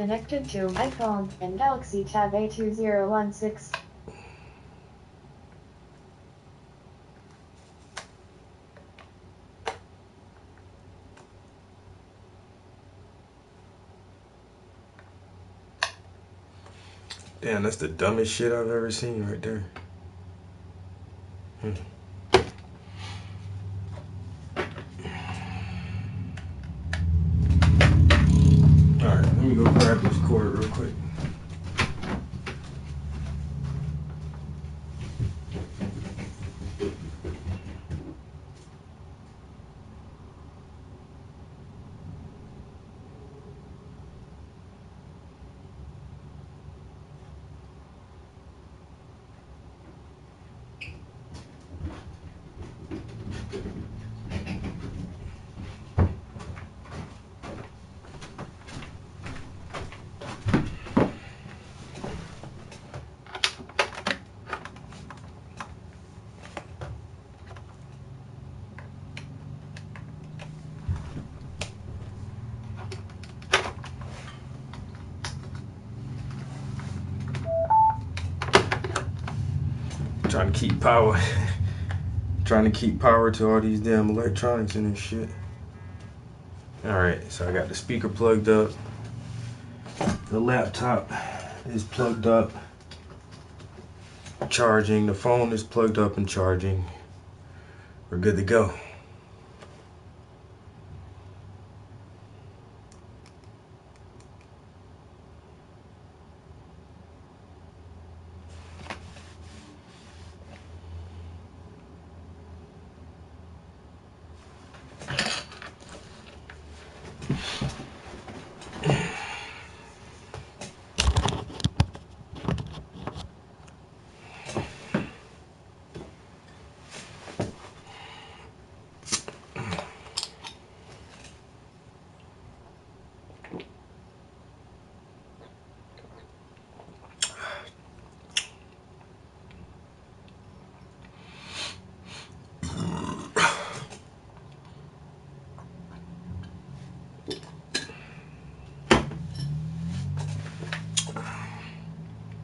connected to iPhone and Galaxy Tab A2016. Damn, that's the dumbest shit I've ever seen right there. Alright, let me go grab this cord real quick. Trying to keep power. Trying to keep power to all these damn electronics and this shit. Alright, so I got the speaker plugged up. The laptop is plugged up, charging. The phone is plugged up and charging. We're good to go.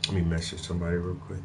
Let me message somebody real quick.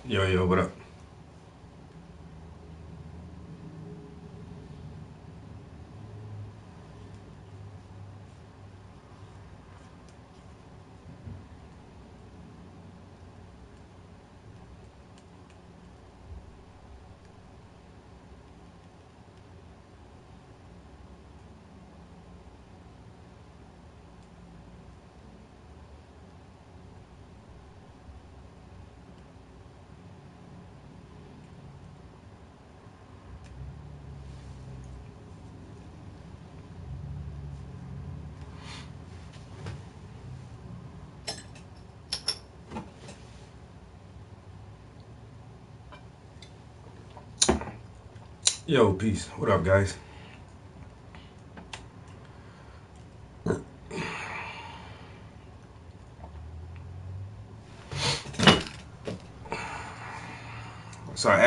Yo, what up? Yo, peace. What up, guys? So I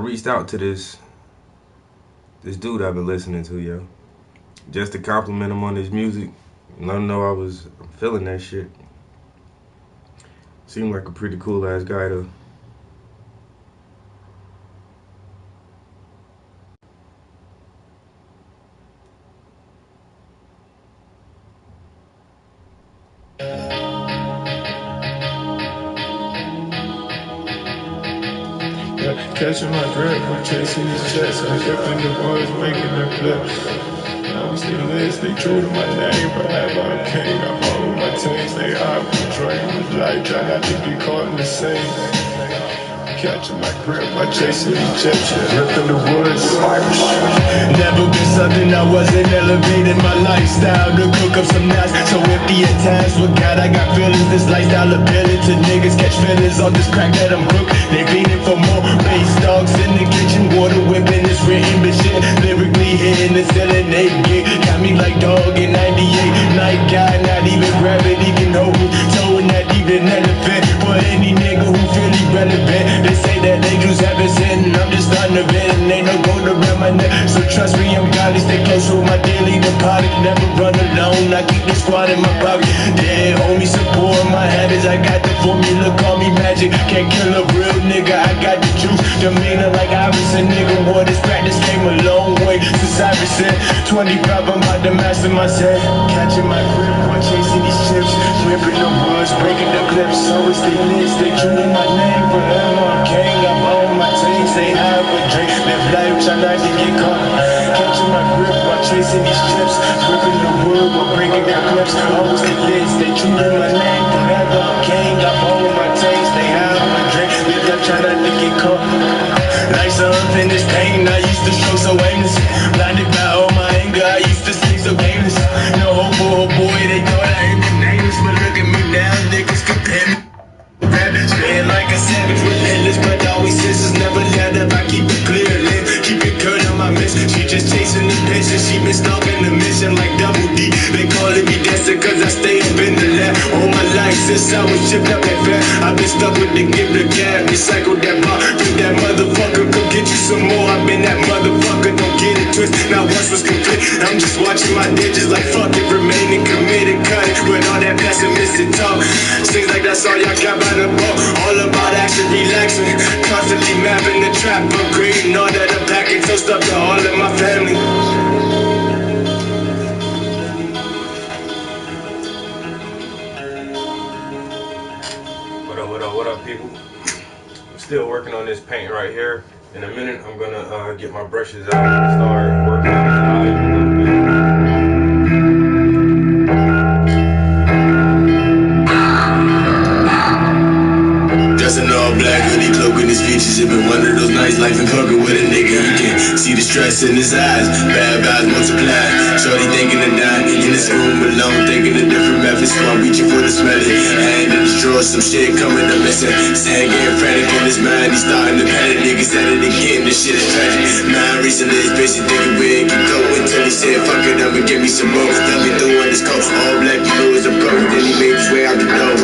reached out to this dude I've been listening to, yo, just to compliment him on his music. Let him know I was feeling that shit. Seemed like a pretty cool ass guy though. Catching my grip, I'm chasing these checks. I'm dipping the woods, making the flips. I'm still lit, stay true to my name. Forever I'm king, I follow my team. Stay high, portraying this life. Try not to get caught in the same. Catching my grip, I'm chasing these checks. Ripping the woods. Never been something I wasn't elevating my lifestyle to cook up some nights. So empty at times, with God I got feelings. This lifestyle appealing to niggas. Catch feelings on this crack that I'm cooked. They fiending for more bass dogs in the kitchen. Water whipping is written, but shit lyrically hitting the ceiling. They get got me like dog in 98. Night guy, not even gravity can hold me. Towing that deep an elephant. For any nigga who feel irrelevant. They say that angels haven't sinned, and I'm just starting to vent, and ain't no gold around my neck. So trust me, I'm godly, stay close with my daily deposit. Never run alone, I keep the squad in my pocket. Yeah, homie, support my habits. I got the formula, call me magic. Can't kill a real nigga, I got the juice. Demeanor like Iverson, nigga. What is practice came a long way since Iverson. 25, I'm about to master myself. Catching my grip, while chasing these chips. Ripping the woods, breaking the clips. Always stay lit, stay true to my name. Forever I'm king, I'm on my team. Stay high with drink, live life, try not to get caught. Catching my grip while chasing these chips. Ripping the wood while breaking their clips. Always stay lit, stay true to my name. Forever I'm king, I'm on my team. Stay high with drink, live life, try not to get caught. Life's an unfinished pain, I used to show so aimless. Blinded by all my anger, I used to stay so gameless. No hope for a boy, they thought I ended nameless. But look at me now, niggas compare me. Spitting like a savage, relentless, but always senses never let up. I keep it clear, live, keep it curl on my miss. She just chasing the pitch and she been stalking the mission like Double D. They calling me dancing cause I stay up in the lab. All my life since I was chipped up and fat, I've been stuck with the gift of gab. Recycle that bar, beat that motherfucker, come get you some more. I've been that motherfucker, don't get it twisted. Now once was complete, I'm just watching my digits like fuck it, remaining committed, cut it with all that pessimistic talk. Seems like that's all y'all got by the ball. All about action, relaxing, constantly mapping the trap, upgrading all that I'm packing, toast up to all of my family. What up, people? I'm still working on this paint right here. In a minute, I'm gonna get my brushes out and start working on this eye a little bit. Dressing all black, hoodie cloaking his features. It been one of those nights, life and conquer with a nigga. You can see the stress in his eyes, bad vibes multiply. Shorty thinking of dying in this room alone, thinking of different methods. So I'm reaching for the smelly. Hand in the drawer, some shit coming up missing. His hand getting frantic in his mind, he's starting to panic. Niggas at it again, this shit is tragic. Mine recently is busy thinking we ain't keep going till he said, fuck it, I'ma give me some more. Tell me through on this coat, all black, you know it's a pro. Then he made his way out the door.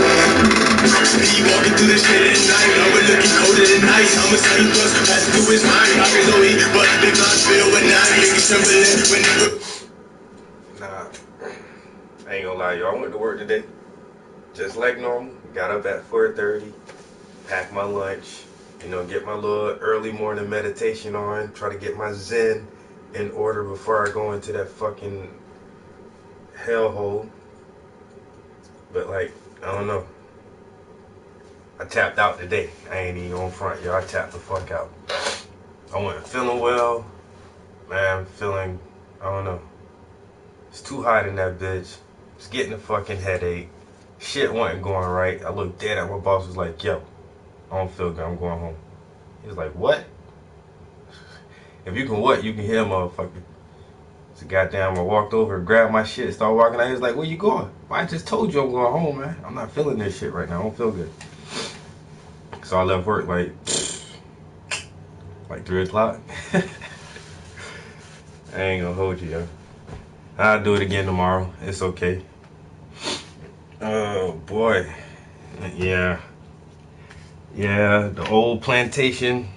He walking through the shit at night, overlooking colder than ice. I'ma tell you what's passing through his mind. I can know he, but big guns feel when I'm niggas trembling whenever. Nah, I ain't gonna lie, y'all. I went to work today, just like normal. Got up at 4:30, packed my lunch, you know, get my little early morning meditation on, try to get my zen in order before I go into that fucking hellhole. But like, I don't know. I tapped out today. I ain't even on front, y'all. I tapped the fuck out. I wasn't feeling well. Man, feeling, I don't know. It's too hot in that bitch. It's getting a fucking headache. Shit wasn't going right. I looked dead at my boss, was like, yo, I don't feel good. I'm going home. He was like, what? If you can what? You can hear, motherfucker. So goddamn, I walked over, grabbed my shit, started walking out. He was like, where you going? Well, I just told you I'm going home, man. I'm not feeling this shit right now. I don't feel good. So I left work like 3 o'clock. I ain't gonna hold you, yo. I'll do it again tomorrow. It's okay. Oh boy. Yeah, the old plantation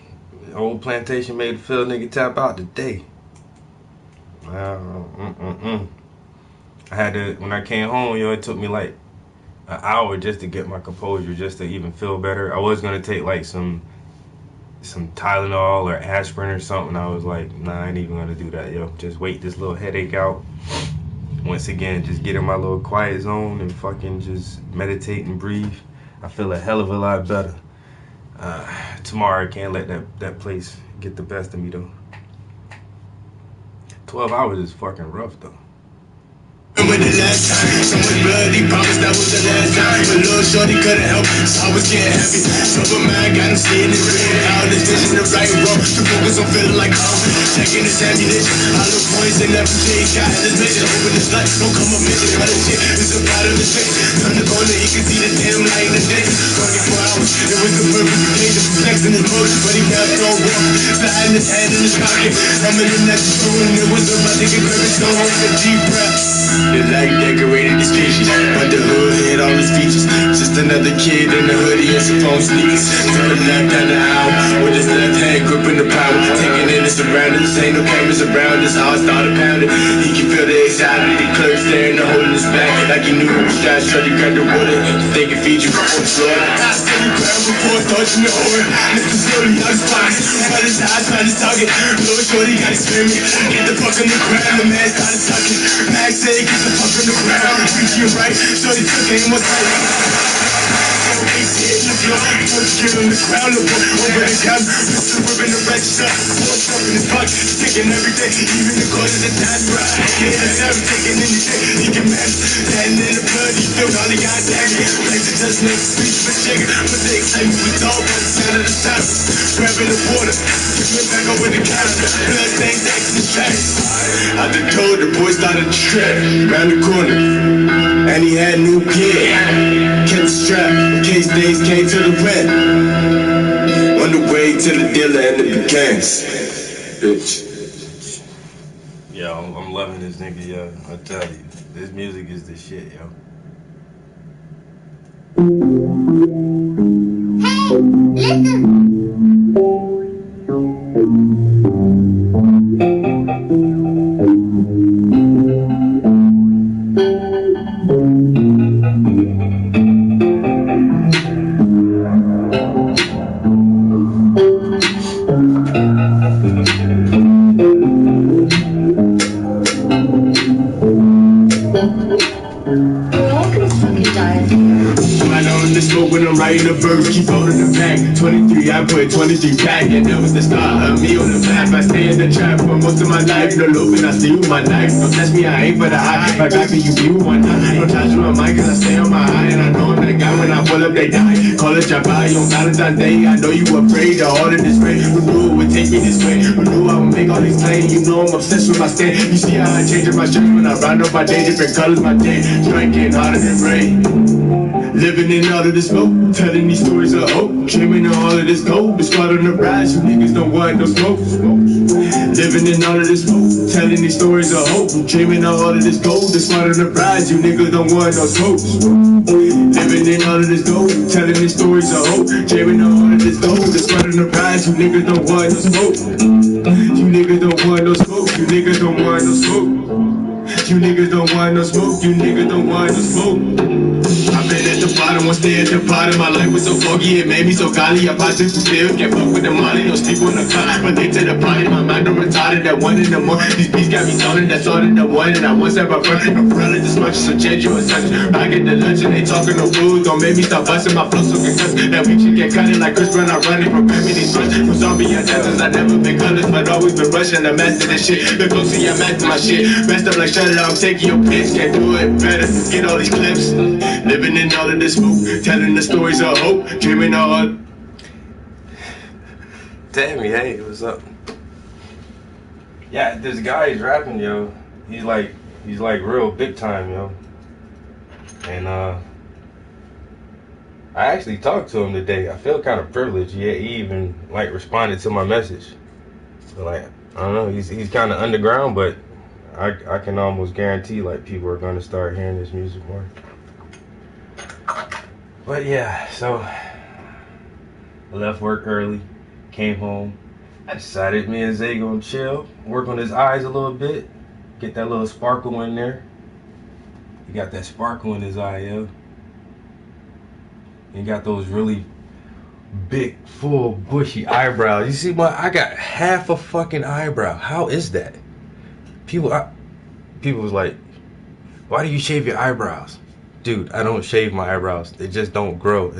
old plantation made a field nigga tap out today. I had to, when I came home, yo, it took me like an hour just to get my composure, just to even feel better. I was gonna take like some Tylenol or aspirin or something. I was like, nah, I ain't even gonna do that, yo. Just wait this little headache out. Once again, just get in my little quiet zone and fucking just meditate and breathe. I feel a hell of a lot better. Tomorrow I can't let that place get the best of me though. 12 hours is fucking rough though. Remember the last time, so much blood, he promised that was the last time. But little shorty couldn't help, so I was getting happy. Sober man got him seeing his vision, out his vision of right and wrong. To focus on feeling like home, checking his ammunition. I look points and everything, got his vision. Open his life, don't come up missing. Cut his shit, it's a part of his face. Turn the corner, he can see the damn light in the day. 24 hours, it was the perfect day to flex in his motion, but he kept on walking, sliding his hand in his pocket. I'm in the next room, it was about to get very slow on the deep breath. The light decorated the species, but the hood hid all his features. Just another kid in the hoodie and some phone sneakers. Turn left down the aisle with his left hand gripping the power, taking in his surroundings. Ain't no cameras around, his heart started pounding. He can feel the anxiety, the clerk staring and holding his back like he knew he was trying to grab the water. They can feed you from the floor. I still ground before touching the horror. Mr. Slowly out his pockets, got his eyes trying to target. Little shorty got his spirit. Get the fuck on the ground, the man started talking. Max said, get the fuck on the ground. Reaching right, shorty took aim, was like. Hitting the floor, get on the ground, look over the counter. Mr. Ripping the register, pour stuff in his pocket, taking everything, even the quarters of time. Right, yeah, taking anything he can manage. And in the blood, he filled all he got tagging. Like the just make speech for chicken, but the excitement was all by the sound of the time. Grabbing the water, picking back over the counter. Blood stains, X and tracks. Out the door, the boy started to trap round the corner, and he had a new gear. Kept the strap in case things came to the wet. On the way to the dealer and the mechanics. Bitch. Yo, I'm loving this nigga, yo. I tell you, this music is the shit, yo. Hey, listen! When I'm writing a verse, keep holding the back. 23, I put 23 back, and that was the start of me on the map. I stay in the trap for most of my life. No looping, I steal my knife. Don't test me, I ain't for the high. If I got me, you view one night. Don't touch my mic, cause I stay on my high. And I know I'm that guy when I pull up, they die. Call it your body on Valentine's Day. I know you afraid of all of this rain. Who knew it would take me this way? Who knew I would make all these claims? You know I'm obsessed with my stand. You see how I change my shirts when I ride up my day. Different colors, my day. Striking harder than rain. Living in all of this smoke, telling these stories of hope, dreaming of all of this gold. The squad on the rise, you niggas don't want no smoke. Living in all of this smoke, telling these stories of hope, dreaming of all of this gold. The squad on the rise, you niggas don't want no smoke. Living in all of this gold, telling these stories of hope, dreaming of all of this gold. The squad on the rise, you niggas don't want no smoke. You niggas don't want no smoke. You niggas don't want no smoke. You niggas don't want no smoke. You niggas don't want no smoke. I've been at the bottom, one stay at the bottom. My life was so foggy, it made me so golly. I possibly still can't fuck with the money. No sleep on the car, but they to the party. My mind I'm retarded at 1 in the morning. These beats got me zoning, that's all in the one. And I once have a friend, umbrella this much, so change your assumption. I get the lunch and they talking no food. Don't make me stop busting my flow so concussed. That we should get cutting like Chris Brown. I run it, prepare me these runs. From zombie assassins, I never been colors, but always been rushing to master this shit. The closer you master my shit, messed up like shut it up, I'm taking your pitch. Can't do it better, get all these clips. Living in all of this smoke, telling the stories of hope, dreaming of all. Tammy, hey, what's up? Yeah, this guy is rapping, yo. He's like real big time, yo. And I actually talked to him today. I feel kind of privileged. Yeah, he even like responded to my message. So like, I don't know, he's kind of underground, but I can almost guarantee like people are gonna start hearing this music more. But yeah, so I left work early, came home, I decided me and Zay gonna chill, work on his eyes a little bit, get that little sparkle in there. He got that sparkle in his eye, yo. He got those really big, full, bushy eyebrows. You see, I got half a fucking eyebrow. How is that? People was like, why do you shave your eyebrows? Dude, I don't shave my eyebrows. They just don't grow.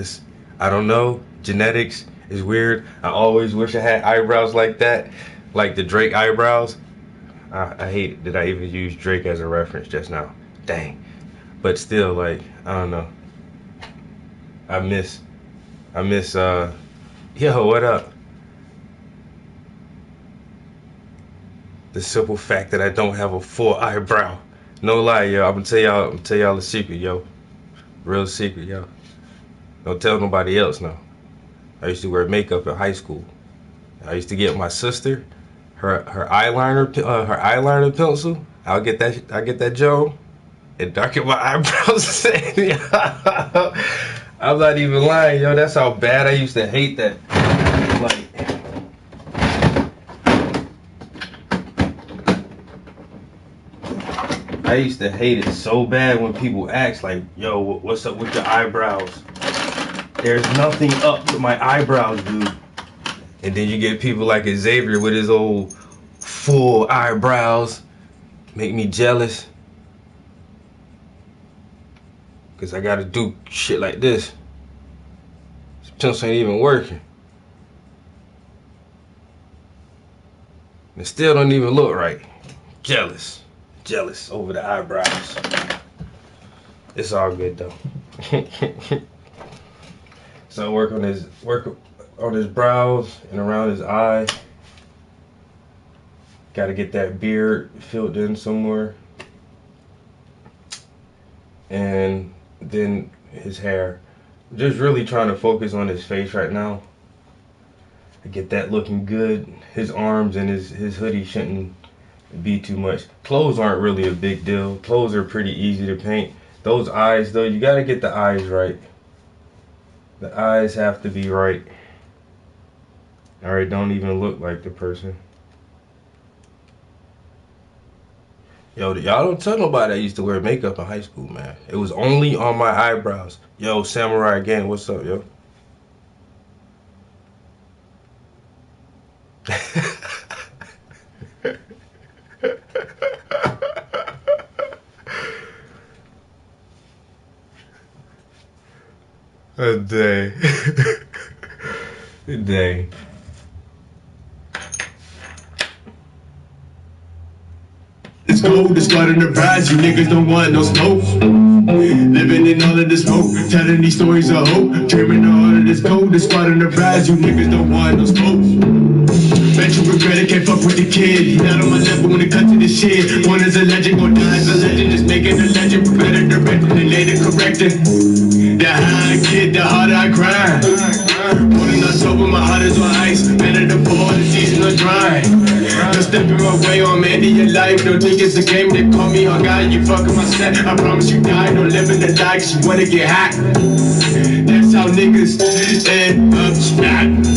I don't know. Genetics is weird. I always wish I had eyebrows like that, like the Drake eyebrows. I hate that I even used Drake as a reference just now. Dang. But still, like, I don't know. I miss, yo, what up? The simple fact that I don't have a full eyebrow. No lie, yo. I'm gonna tell y'all a secret, yo. Real secret, yo. Don't tell nobody else, no. I used to wear makeup in high school. I used to get my sister her eyeliner pencil. I get that Joe and darken my eyebrows. I'm not even lying, yo. That's how bad I used to hate that. Like, I used to hate it so bad when people ask, like, yo, what's up with your eyebrows? There's nothing up with my eyebrows, dude. And then you get people like Xavier with his old full eyebrows. Make me jealous. Because I got to do shit like this. This pencil ain't even working. And it still don't even look right. Jealous. Jealous over the eyebrows. It's all good though. So work on his brows and around his eye. Got to get that beard filled in somewhere. And then his hair. Just really trying to focus on his face right now. Get that looking good. His arms and his hoodie shouldn't be too much. Clothes aren't really a big deal. Clothes are pretty easy to paint. Those eyes though, you gotta get the eyes right. The eyes have to be right. Alright, don't even look like the person. Yo, y'all don't tell nobody I used to wear makeup in high school, man. It was only on my eyebrows. Yo, Samurai Gang, what's up, yo? A day. A day. It's cold, it's flooding the rise, you niggas don't want no smoke. Living in all of this smoke, telling these stories of hope. Dreaming all of this cold, it's flooding the rise, you niggas don't want no smoke. Bet you regret it, can't fuck with the kid. He not on my level when it comes to this shit. One is a legend, gon' die as a legend. Just making a legend, but better directing and later correcting. The higher I get, the harder I grind. Holding on sober, my heart is on ice. Better the fall, the season of dry. Don't step in my way or I'm ending your life. Don't think it's a game, they call me on guy. You fucking my set, I promise you die. Don't live in the lie, cause you wanna get hot. That's how niggas end up strapped.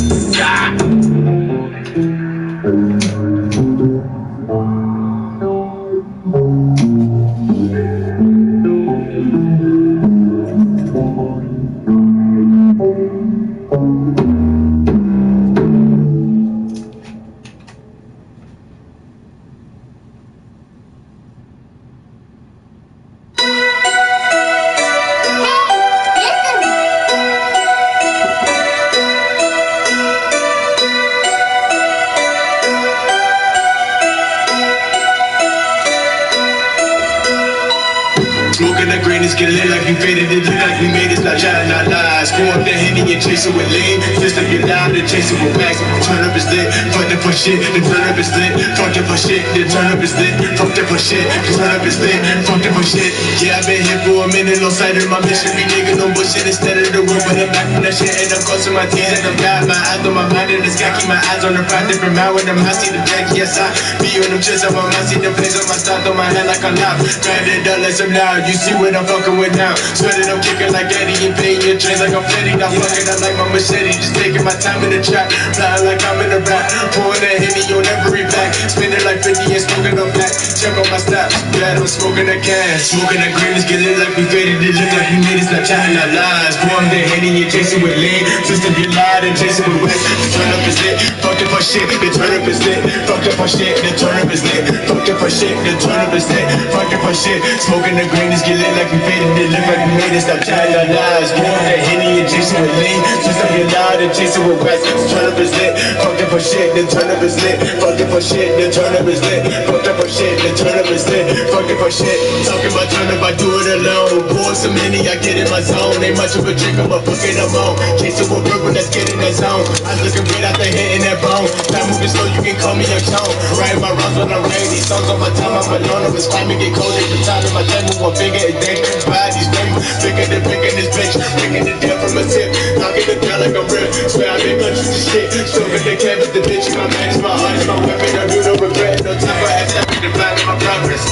Smoking that green is get lit like we faded. It look like we made it, not trying, not lies. Screw up the Henny and chase it with lean. Just to get loud and chase it with wax. Turn up is lit, fuck that for shit. The turn up is lit, fuck that for shit. The turn up is lit, fuck that for shit. The turn up is lit, fuck that for shit. Yeah, I've been here for a minute, no sight of my mission. We niggas no bullshit instead of the room. But I'm back from that shit and I'm crossing my T's and I'm got my eyes on my mind and the sky. Keep my eyes on the prize, different mind when I'm high. See the jack, yes I be on them chest on my mind. See the place on my stop on my hand like a lock. Grinding up like some loud. if you see what I'm fucking with now. Sweat it, I'm kicking like Eddie and paying your chains like I'm Fetty. Not fucking, I like my machete, just taking my time in the trap. Flying like I'm in a rap, pouring that Henny on every pack. Spinning like 50 and smoking a pack. Check on my snaps, glad I'm smoking a can. Smoking that green, get lit like we faded. It look like we made it, stop chatting our lies. Pouring that Henny and chasing with lean. Twist up your lied and chasing with wet. The turn up is lit, fucked up for shit. The turn up is lit, fucked up for shit. The turn up is lit, fucked up for shit. The turn up is lit, fucked up for shit. Smoking the green, get lit like we faded. It look like we made it, stop chatting our lies. Pouring that Henny and chasing with lean. Twist up your lied and chasing with wet. The turn up is lit, fucked up for shit. The turn up is lit, fucked up for shit. The turn up is lit, fucked up for shit. The turn up is lit, fucked up for shit. Talking about turn up, I do it alone. Pour some Henny, I get in my zone. Ain't much of a drink, I'm a fucking I'm on. Chasing with river, let's get in that zone. I looking great out there hitting that bone. Time moving slow, you can call me a tone. Writing my rhymes when I'm writing these songs on my time. I'm alone, I'm climbing, get cold every time. In my time, move one finger and dangerous. Body's famous, bigger than picking this bitch. Picking the deal from a tip, knocking the down like I'm real. Swear I've been countries to shit. Stroking the canvas, the bitch. My man is my heart, is my weapon. I do no regret, no time for attack. The plan of my progress.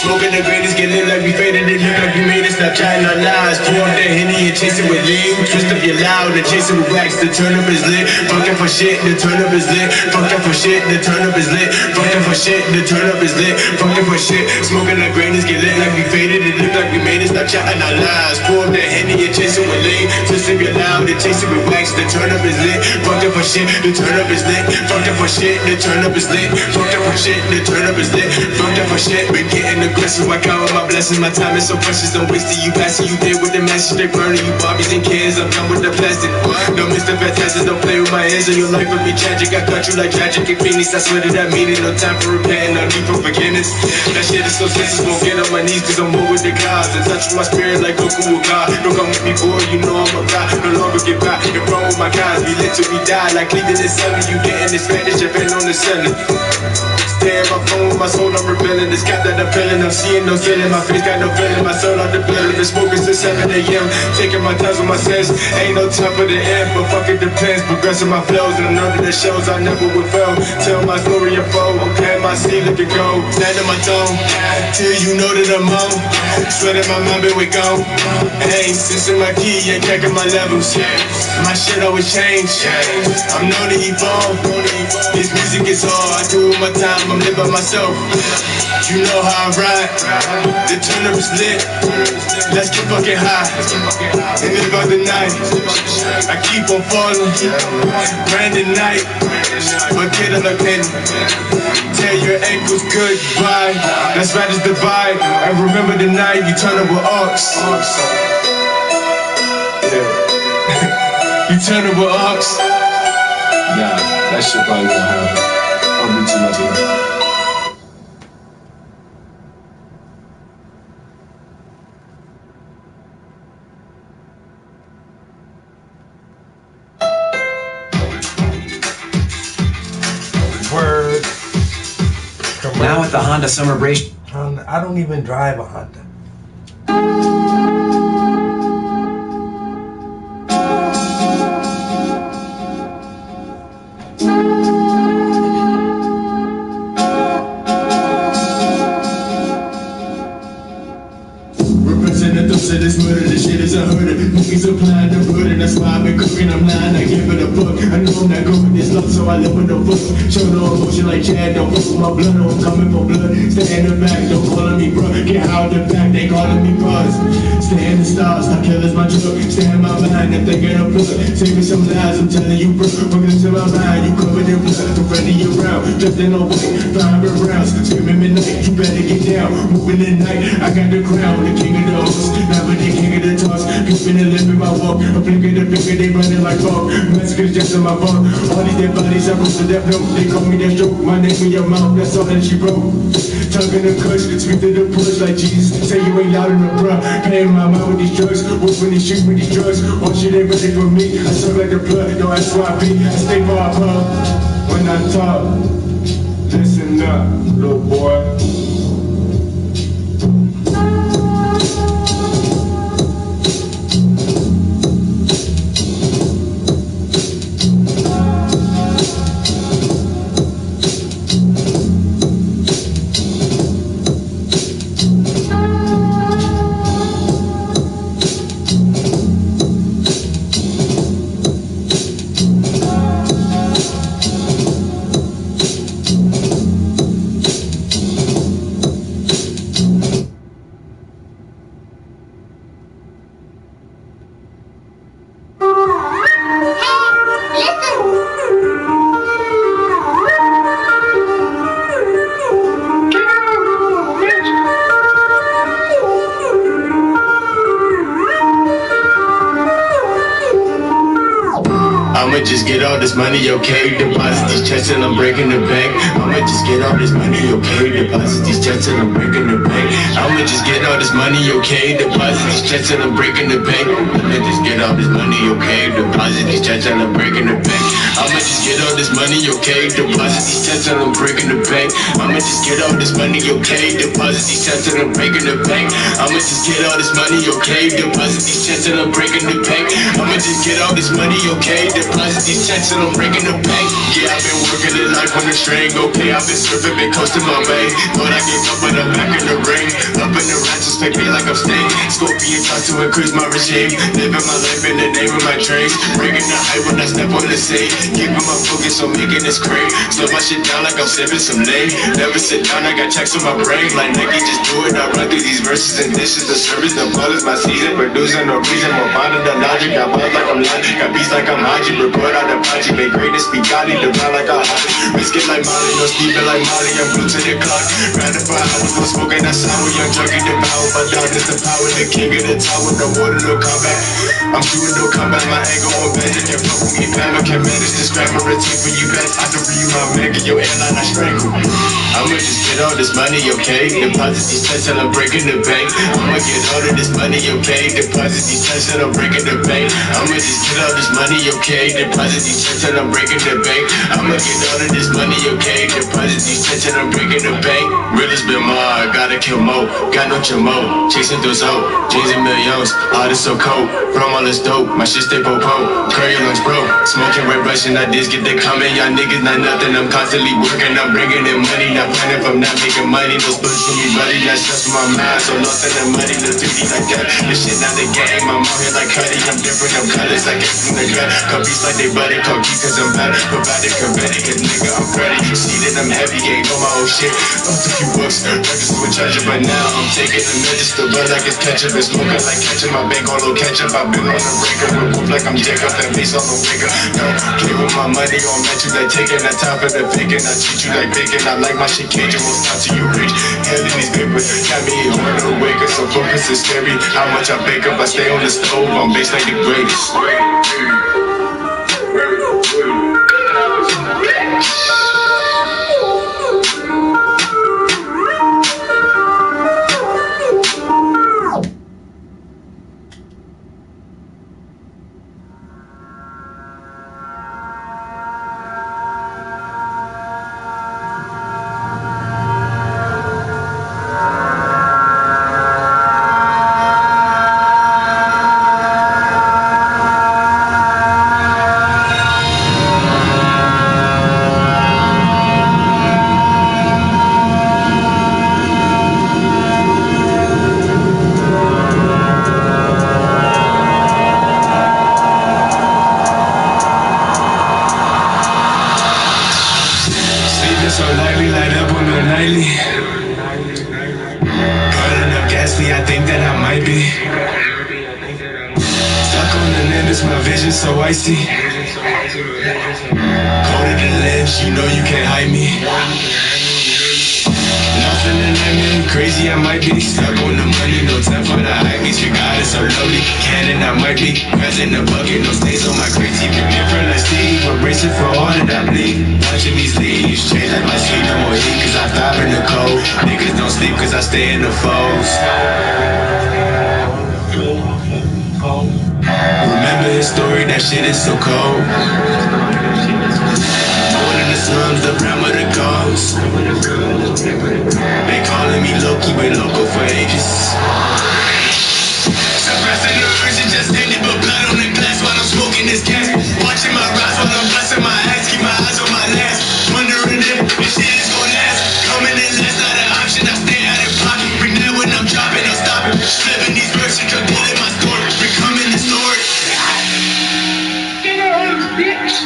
Smoking the greatest, get lit like we faded. It look like we made it, stop trying our lies. Pour up that Henny and chase it with lean. Twist up your loud and chase it with wax. The turn up is lit, fucking for shit. The turn up is lit, fucking for shit. The turn up is lit, fucking for shit. The turn up is lit, fucking for shit. Smoking the greatest, get lit like we faded. It look like we made it, stop trying our lies. Pour up that Henny and chase it with lean. Twist up your loud and chase it with wax. The turn up is lit, fucking for shit. The turn up is lit, fucking for shit. The turn up is lit, fucking for shit. The turn up is lit, fucking for shit. Been getting aggressive, I count my blessings. My time is so precious, don't waste it. You passing, you there with the message. They burning you, Barbies and cans. I'm done with the plastic. No Mr. Fantastic, don't play with my hands or your life will be tragic. I cut you like tragic in Phoenix. I swear that I mean it. No time for repenting, no need for forgiveness. That shit is so senseless, won't get on my knees cause I'm more with the gods. And touch my spirit like Goku with God. Don't come with me, boy, you know I'm a god. No longer get back, you're wrong with my guys. We live till we die, like Cleveland and Sunday. You getting this Spanish, I've been on the center. Stay in my phone with my soul, I'm rebelling. This cat that I'm feeling, I'm seeing no ceiling. My face got no feeling, my soul out the building. Been smoking since 7 a.m. Taking my time with my sense. Ain't no time for the end, but fuck it depends. Progressing my flows, and none of the shows I never would fail. Tell my story unfold, plant my seed, look and go. Stand on my tone, till you know that I'm on. Sweating my mind, but we go. Hey, since my key, ain't checking my levels. My shit always change. I'm known to evolve. This music is hard, I do it my time, I'm living by myself. You know how I ride. The turn up is lit. Let's get fucking high and live out the night. I keep on falling, Brandon Knight, but kid on the penny. Tell your ankles goodbye. That's right, it's the vibe. And remember the night you turn up with Ox. You turn up with Ox. Nah, that shit probably won't happen. I'll be too much of that. Word. Now with the Honda Summer Brace. I don't even drive a Honda. To this murder, this shit is unheard of. Niggas applying the burden, that's why I've been cooking. I'm lying, I give it a fuck. I know I'm not good with this love, so I live with no fuck. Show no emotion like Chad, don't fuck with my blood, no, I'm coming for blood. Stay in the back, don't calling me bro. Get out the back, they calling me buzz. Stay in the stars, I kill is my drug. Stay in my mind, I'm thinking of blood. Save me some lies, I'm telling you bro. Welcome to my mind, you covered in blood. I'm running you around, drifting away, firing rounds. Screaming midnight, you better get down. Moving the night, I got the crown, the king of the host. Never the king of the toss, peeping and living my walk. A flick of the finger, they running like fog. Messages just in my phone. All these dead bodies, I roast to death note. They call me that stroke, my name in your mouth, that's all that she wrote. Tongue in the kush, speak to the push like Jesus. Say you ain't loud enough, bruh. Playing my mind with these drugs, whooping and shoot with these drugs. All shit ain't ready for me. I serve like the blood, don't ask why I be. I stay far above when I talk. Listen up, little boy. I'ma just get all this money, okay? Deposit these checks and I'm breaking the bank. I'ma just get all this money, okay? Deposit these checks and I'm breaking the bank. I'ma just get all this money, okay? Deposit these checks and I'm breaking the bank. I'ma just get all this money, okay? Deposit these checks and I'm breaking the bank. I'ma just get all this money, okay? Deposit these checks and I'm breaking the bank. I'ma just get all this money, okay? Deposit these checks and I'm breaking the bank. I'ma just get all this money, okay? Deposit these checks and I'm breaking the bank. I'ma just get all this money, okay? Deposit these checks and I'm breaking the bank. Yeah, I've been working it life on the string, okay? I've been surfing, been coasting my way. Thought I get up, but I'm back in the ring. Up in the ratchets, make me like I'm staying. Scorpion tries to increase my regime. Living my life in the name of my dreams. Breaking the hype when I step on the scene. Keeping my focus on making this cream. Slow my shit down like I'm sipping some name. Never sit down, I got checks on my brain. Like Nike, just do it. I run through these verses and dishes. The service, the ball is my season. Producing no reason, more finding the logic. Got buzz like I'm logic. Got beats like I'm Haji. Record out the project. Make greatness be godly. Divine like a hobby. Risk it like Molly. No sleeping like Molly. I'm glued to the clock. Riding for hours. No smoking that sour. Young junkie devour. My dog is the power. The king of the tower. No water, no combat. I'm shooting no combat. My angle on bandit. Can't fuck with me, fam. I can't manage this grammar. Take for you back. I can read my man. Get your airline. I strangle. I'ma just get all this money, okay? Deposit these checks and I'm breaking the bank. I'ma get all of this money, okay? Deposit these checks and I'm breaking the bank. I'ma just get all this money, okay? Deposit these checks and I'm breaking the bank. I'ma get all of this money, okay? Deposit these checks and I'm breaking the bank. Real has been more, gotta kill more. Got no chamo, chasing through hoes. Jeans and millions, all this so cold. From all this dope, my shit stay po-po. Curry lungs, bro. Smoking, red rushing, I just get the comment. Y'all niggas not nothing, I'm constantly working. I'm bringing in money, not planning if I'm not making money. No splits for me, buddy, that's just my mind. So lost in the money, the 3D like that. This shit not the game, I'm out here like Cuddy. I'm different, I'm colors, I get from the gut. Cut beats like they buddy, call key cause I'm better. Provided confetti, cause nigga, I'm ready. You see that I'm heavy, ain't on my own shit. Lost a few bucks, records to a charger, but now I'm taking the minutes to run like it's ketchup. And smoking like ketchup, my bank on low ketchup. I've been on the breaker, with whoop like I'm Jacob. That face on the wigger. No, play with my money, on match you like taking that top of the faking. I treat you like bacon, I like my shit caging. Most times you reach, head in these papers. Got me a word to wake up, so focus is scary. How much I bake up, I stay on the stove, I'm based like the greatest. So lightly, light up on the nightly. Burning up ghastly, I think that I might be stuck on the limb, it's my vision so icy. Coated the lens, you know you can't hide me. Nothing in lemon, crazy I might be. Stuck on the money, no time for the hype. Your God is so lovely, cannon I might be. Present the bucket, no stays on my crazy. Different let's see, we're racing for all that I bleed. Watching these leaves change like my sleep, no more heat cause I thrive in the cold. Niggas don't sleep cause I stay in the foes. Remember his story, that shit is so cold. Born in the slums, the realm of the gods. They calling me Loki, been local for ages. Suppressing the urge, just ended, but blood on the glass while I'm smoking this gas. Watching my rise while I'm blessing my ass, keep my eyes on my last. Wondering if this shit is gonna last. Coming in last, not an option, I stay out of pocket. Bring that when I'm dropping, I'm stopping. Slipping these verses, you're killing my story. Becoming the story. Bitch.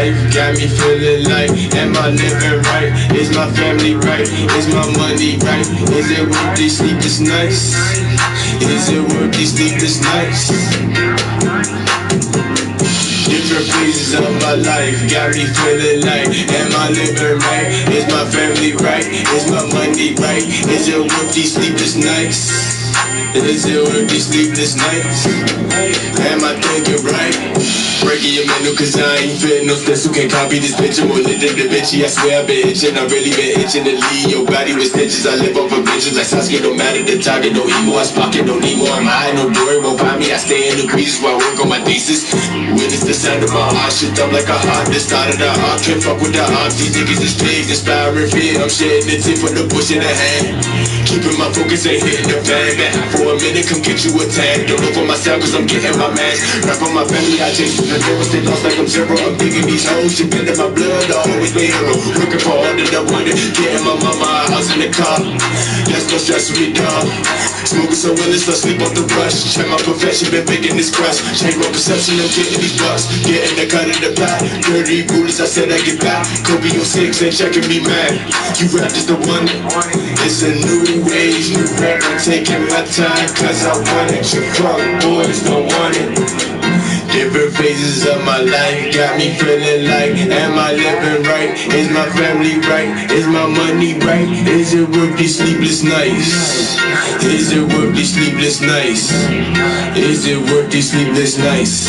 life got me feeling like, am I living right? Is my family right? Is my money right? Is it worth these sleepless nights? Is it worth these sleepless nights? Different phases of my life got me feeling like, am I living right? Is my family right? Is my money right? Is it worth these sleepless nights? Is it worth these sleepless nights? Am I thinking right? Breaking your mental cause I ain't feeling no stress. Who can copy this picture more lit than Da Vinci? I swear I've been itching, I really been itching to leave your body with stitches. I live off of bitches like Sasuke, no matter the target. No emo, I spark it, no Nemo. I'm high, no door, won't find me. I stay in the creases while I work on my thesis. Witness the sound of my heart, shit up like a heart. The start of the heart, can't fuck with the odds. These niggas is pigs, inspiring fear. I'm shedding the tip for the bush in the hand. Keeping my focus, ain't hitting the fan. Back for a minute, come get you a tan. Don't look for myself cause I'm getting my mans. Rap on my family, I chase the mirror. Stay lost like I'm zero. I'm digging these hoes, shit been in my blood. I always been hero. Looking for all the wonder. Getting my mama a house in the car. That's no stress with me, dog. Smoking so willis, I sleep off the brush. Check my profession, been making this crush. Change my perception, I'm getting these bucks. Getting the cut of the pot. Dirty bullets, I said I get back. Kobe 06 ain't checking me, man. You rap just the one. It's a new age, new rap. I'm taking my time, cause I want it. You fuck boys don't want it. Different phases of my life got me feeling like, am I living right? Is my family right? Is my money right? Is it worth these sleepless nights? Is it worth these sleepless nights? Is it worth these sleepless nights?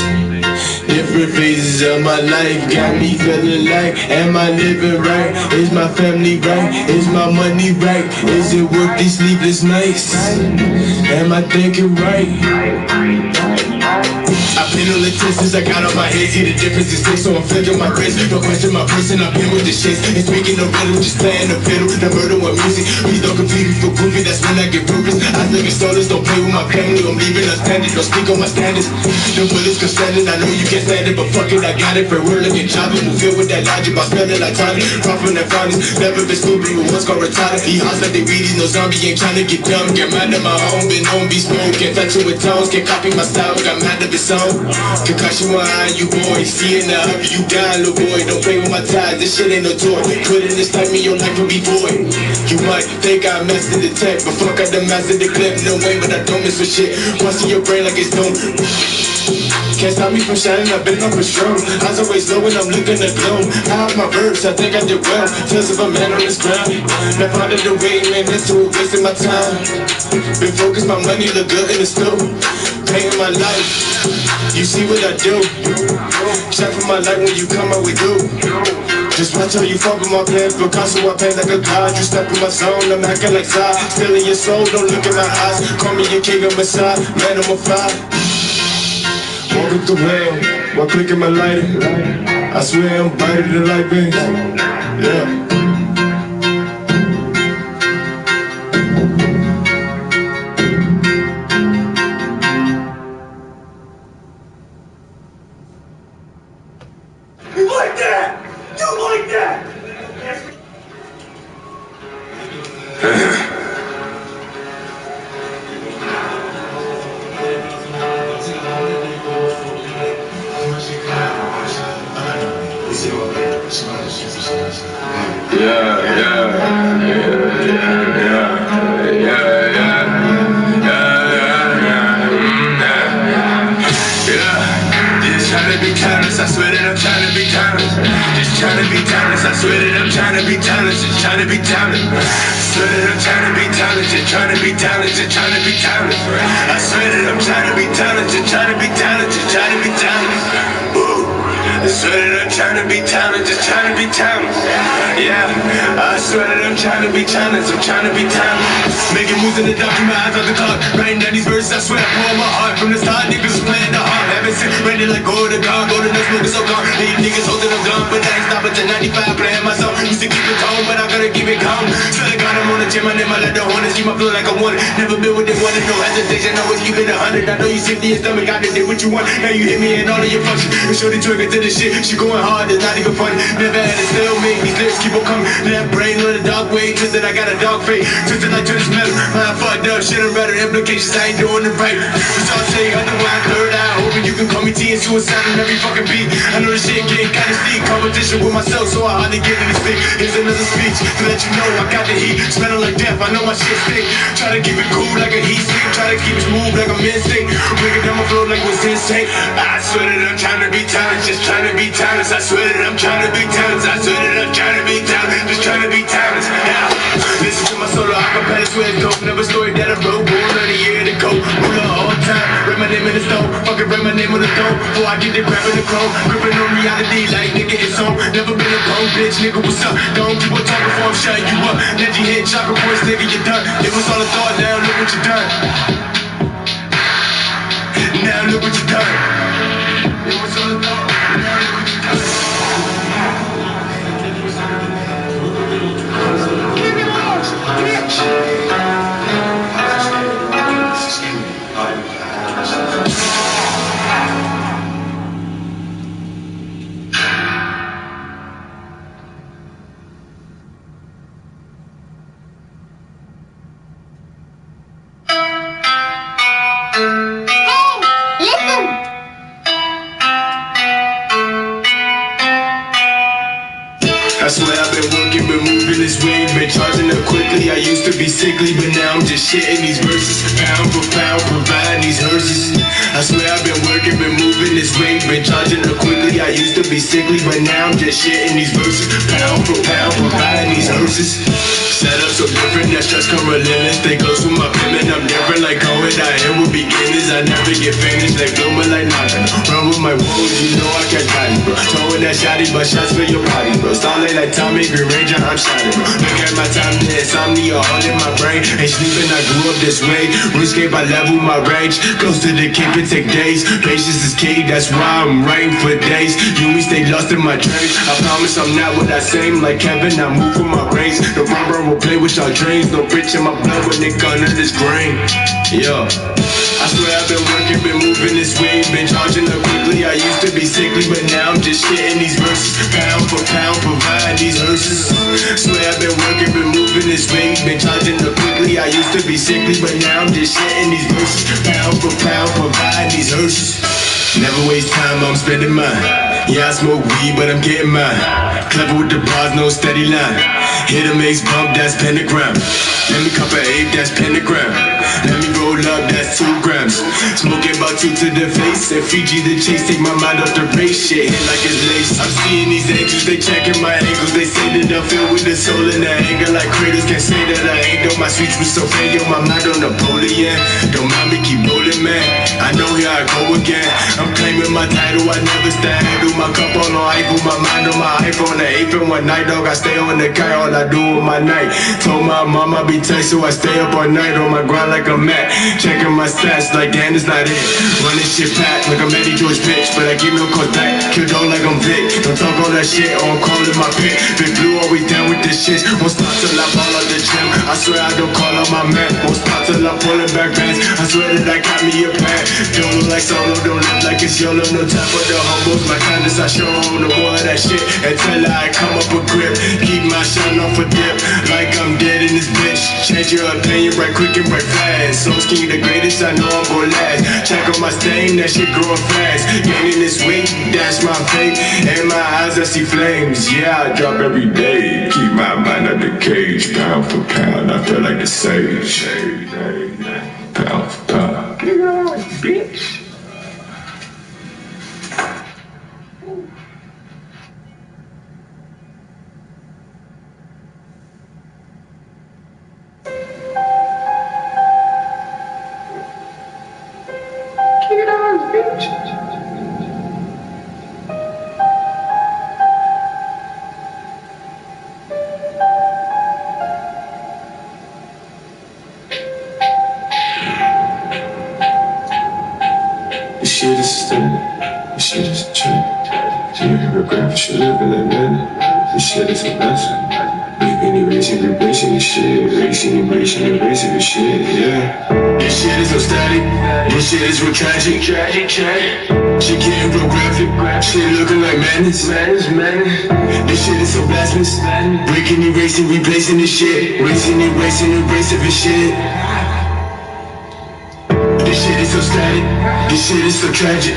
Different phases of my life got me feeling like, am I living right? Is my family right? Is my money right? Is it worth these sleepless nights? Am I thinking right? I've been on the test since I got on my head. See the difference is sick, so I'm flicking my wrist. Don't question my person, I've been with the shits. And speaking of riddle, just playing the fiddle. The murder with music, please don't confuse me for groovy. That's when I get ruthless. I look at stallers, don't play with my family. I'm leaving unattended, don't speak on my standards. The bullets consented, I know you can't stand it, but fuck it, I got it. For real, look at job, move filled with that logic. I spell it like Tommy, far from that finest. Never been stupid, but once got retarded. He hots like they readies, no zombie, ain't trying to get dumb. Get mad at my own, been on, be smoke. Can't touch it with tones, can't copy my style. Got mad at this song. Concussion one eye, you boy. Seeing the up, you down, little boy. Don't play with my ties, this shit ain't no toy. Put in this type, me your life will be void. You might think I messed in the tech, but fuck, I done mastered the clip. No way, but I don't miss with shit. Once in your brain like it's done. Can't stop me from shining, I've been up a stroke. Eyes always low when I'm looking to glow. I have my verbs, I think I did well. Tales of a man on this ground. Now finding the way, man, into it, wasting my time. Been focused, my money look good in the store. Paying my life, you see what I do. Check for my life when you come out with you. Just watch how you fuck with my plans. Picasso, I paint like a god. You step in my zone, I'm acting like Zod. Still in your soul, don't look in my eyes. Call me your king of Messiah, man, I'm a fly. Walk up the well, while clicking my lighter. I swear I'm brighter than light beams. Yeah. You like that? You like that? I swear that I'm trying to be timeless. Just trying to be timeless. I swear that I'm trying to be timeless. Just trying to be timeless. Swear that I'm trying to be timeless. Just trying to be timeless. Just trying to be timeless. I swear that I'm trying to be timeless. Just trying to be timeless. Just trying to be timeless. Ooh. I swear that I'm trying to be timeless. Just trying to be timeless. Yeah. I swear that I'm trying to be timeless. I'm trying to be timeless. Making moves in the dark, keep my eyes on the clock. Writing down these verses, I swear I pour my heart. From the start, niggas was playing the heart. Haven't seen ready like go to God, go to the smoke, so gone. These niggas holding them dumb, but I ain't stopping to 95, playing my song. Used to keep it calm, but I gotta keep it calm. Still I got them on the wanna change my name, I let the hornets keep my flow like I want it. Never been with they wanted, no hesitation, always keep it 100. I know you sick to your stomach, I done did what you want. Now you hit me in all of your functions. And shorty trigger to the shit, she going hard, it's not even funny. Never had a stalemate, these lyrics keep on coming. That brain on the dark way, twisted, I got a dark fate. Twisted like to this metal, I fucked up, shit, I'm better implications, I ain't doing it right. So I'll say otherwise, third eye, hoping you can call me T and suicide on every fucking beat. I know this shit getting kinda steep, competition with myself, so I hardly get any sleep. Here's another speech to let you know I got the heat, smelling like death, I know my shit stink. Try to keep it cool like a heat sink, try to keep it smooth like a instinct. Break it down my flow like what's insane. I swear that I'm trying to be talented, just trying to be talented. I swear that I'm trying to be talented, I swear that I'm trying to be talented, just trying to be talented. Yeah. Listen to my solo acapella, swear it's dope. Never story that I wrote, born on a year to go. Ruler all time, write my name in the stone. Fucking write my name on the throne. Before I get it, grabbing the chrome. Gripping on reality like nigga, it's on. Never been a bone bitch, nigga, what's up? Don't keep on talking before I'm shutting you up. Let you hit chocolate voice, nigga, you're done. It was all a thought, now look what you done. Now look what you done. It was all a thought, now look what you done. I swear I've been working, been moving this way, been charging up quickly. I used to be sickly, but now I'm just shitting these verses. Pound for pound, providing these hearses. I swear I've been working, been moving this way, been charging up quickly. I used to be sickly, but now I'm just shitting these verses. Pound for pound, providing these hearses. Set up so different, that stress come relentless. Stay close with my pimmin', I'm different like COVID. I am with beginners, I never get finished. Like blooming like nothing. Run with my woes, you know I got body, bro. Throwing that shotty, but shots for your body, bro. Starlight like Tommy, Green Ranger, I'm shining, bro. Look at my time, the insomnia all in my brain. Ain't sleeping, I grew up this way. RuneScape, I level my range. Close to the cape, it take days. Patience is key, that's why I'm writing for days. You we stay lost in my dreams. I promise I'm not what I seem. Like Kevin, I move for my brains. The rubber will play with y'all dreams. No bitch in my blood when they gun in this grain. Yeah. I swear I've been working, been moving this way, been charging up quickly. I used to be sickly, but now I'm just shitting these verses. Pound for pound, provide these hearses. Swear I've been working, been moving this way, been charging up quickly. I used to be sickly, but now I'm just shitting these verses. Pound for pound, provide these hearses. Never waste time, I'm spending mine. Yeah, I smoke weed, but I'm getting mine. Clever with the bars, no steady line. Hit a mace bump, that's pentagram. Let me cup an 8, that's pentagram. Let me roll up, that's 2 grams. Smoking about 2 to the face. And Fiji the chase, take my mind off the race. Shit hit like it's lace. I'm seeing these angels, they checking my ankles. They say that I'm filled with the soul and the anger. Like craters, can't say that I ain't though. My sweets was so fair, yo, my mind on Napoleon. Don't mind me, keep rolling, man. I know here I go again. I'm claiming my title, I never stand. Do my cup on Eiffel, my mind on my iPhone. The 8th and one night, dog, I stay on the kite. All I do with my night. Told my mom I be tight, so I stay up all night on my grind like I'm at. Checking my stats like damn, it's not it. Running shit packed like I'm Eddie George bitch, but I give no contact. Kill dog like I'm Vic. Don't talk all that shit or I'm calling my pick. Big Blue always down with this shit. Won't stop till I ball out the gym. I swear I don't call on my man. Won't stop till I'm pulling back bands. I swear that I got me a plan. Don't look like solo, don't look like it's YOLO. No time for the humbles. My kindness I show on the more of that shit until I come up a grip. Keep my shine off a dip like I'm dead in this bitch. Change your opinion right quick and right fast. So ski the greatest, I know I'm gon' last. Check on my stain, that shit growing fast. Gaining this weight, that's my fate. In my eyes I see flames. Yeah, I drop every day. Keep my mind out the cage. Pound for pound, I feel like the sage. Pound for pound. Get out, bitch. This shit is stunning. This shit is true. You regret for live in that minute. This shit is a blessing. Leave any reason erasing, replacing this shit. Erasing, erasing, erasing this shit, yeah. This shit is so static. This shit is real tragic. Tragic, tragic. Shit getting real graphic. Shit looking like madness. Madness, madness. This shit is so blasphemous. Breaking, erasing, replacing this shit. Erasing, erasing, erasing this shit. This shit is so static. This shit is so tragic.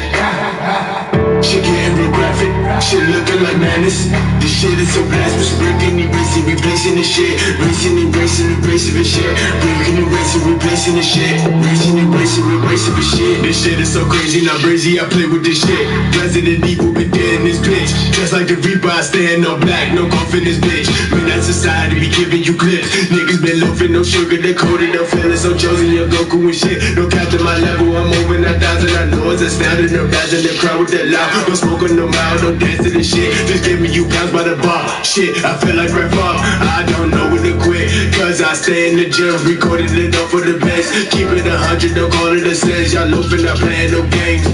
Shit getting real graphic. Shit looking like madness. This shit is so blasphemous. Breaking, erasing, replacing this shit. Erasing, erasing, erasing this shit. Breaking, erasing, replacing this shit. Erasing, erasing, erasing this shit. This shit is so crazy, not crazy. I play with this shit. Resident evil been dead in this bitch. Just like the Reaper, I stand on black. No cough in this bitch. Man, that society be giving you clips. Niggas been loafing, no sugar, they coated, no feeling so chosen. You're Goku and shit. No cap to my level, I'm over 9,000. I know it's astounding. Imagine the crowd with that loud. No smoking, no mouth, no dancing and shit. Just give me you pounds by the bar. Shit, I feel like Red Bob. I don't know when to quit. Cause I stay in the gym, recording it up for the best. Keep it 100, don't call it a sense. Y'all loafing, not playing no games.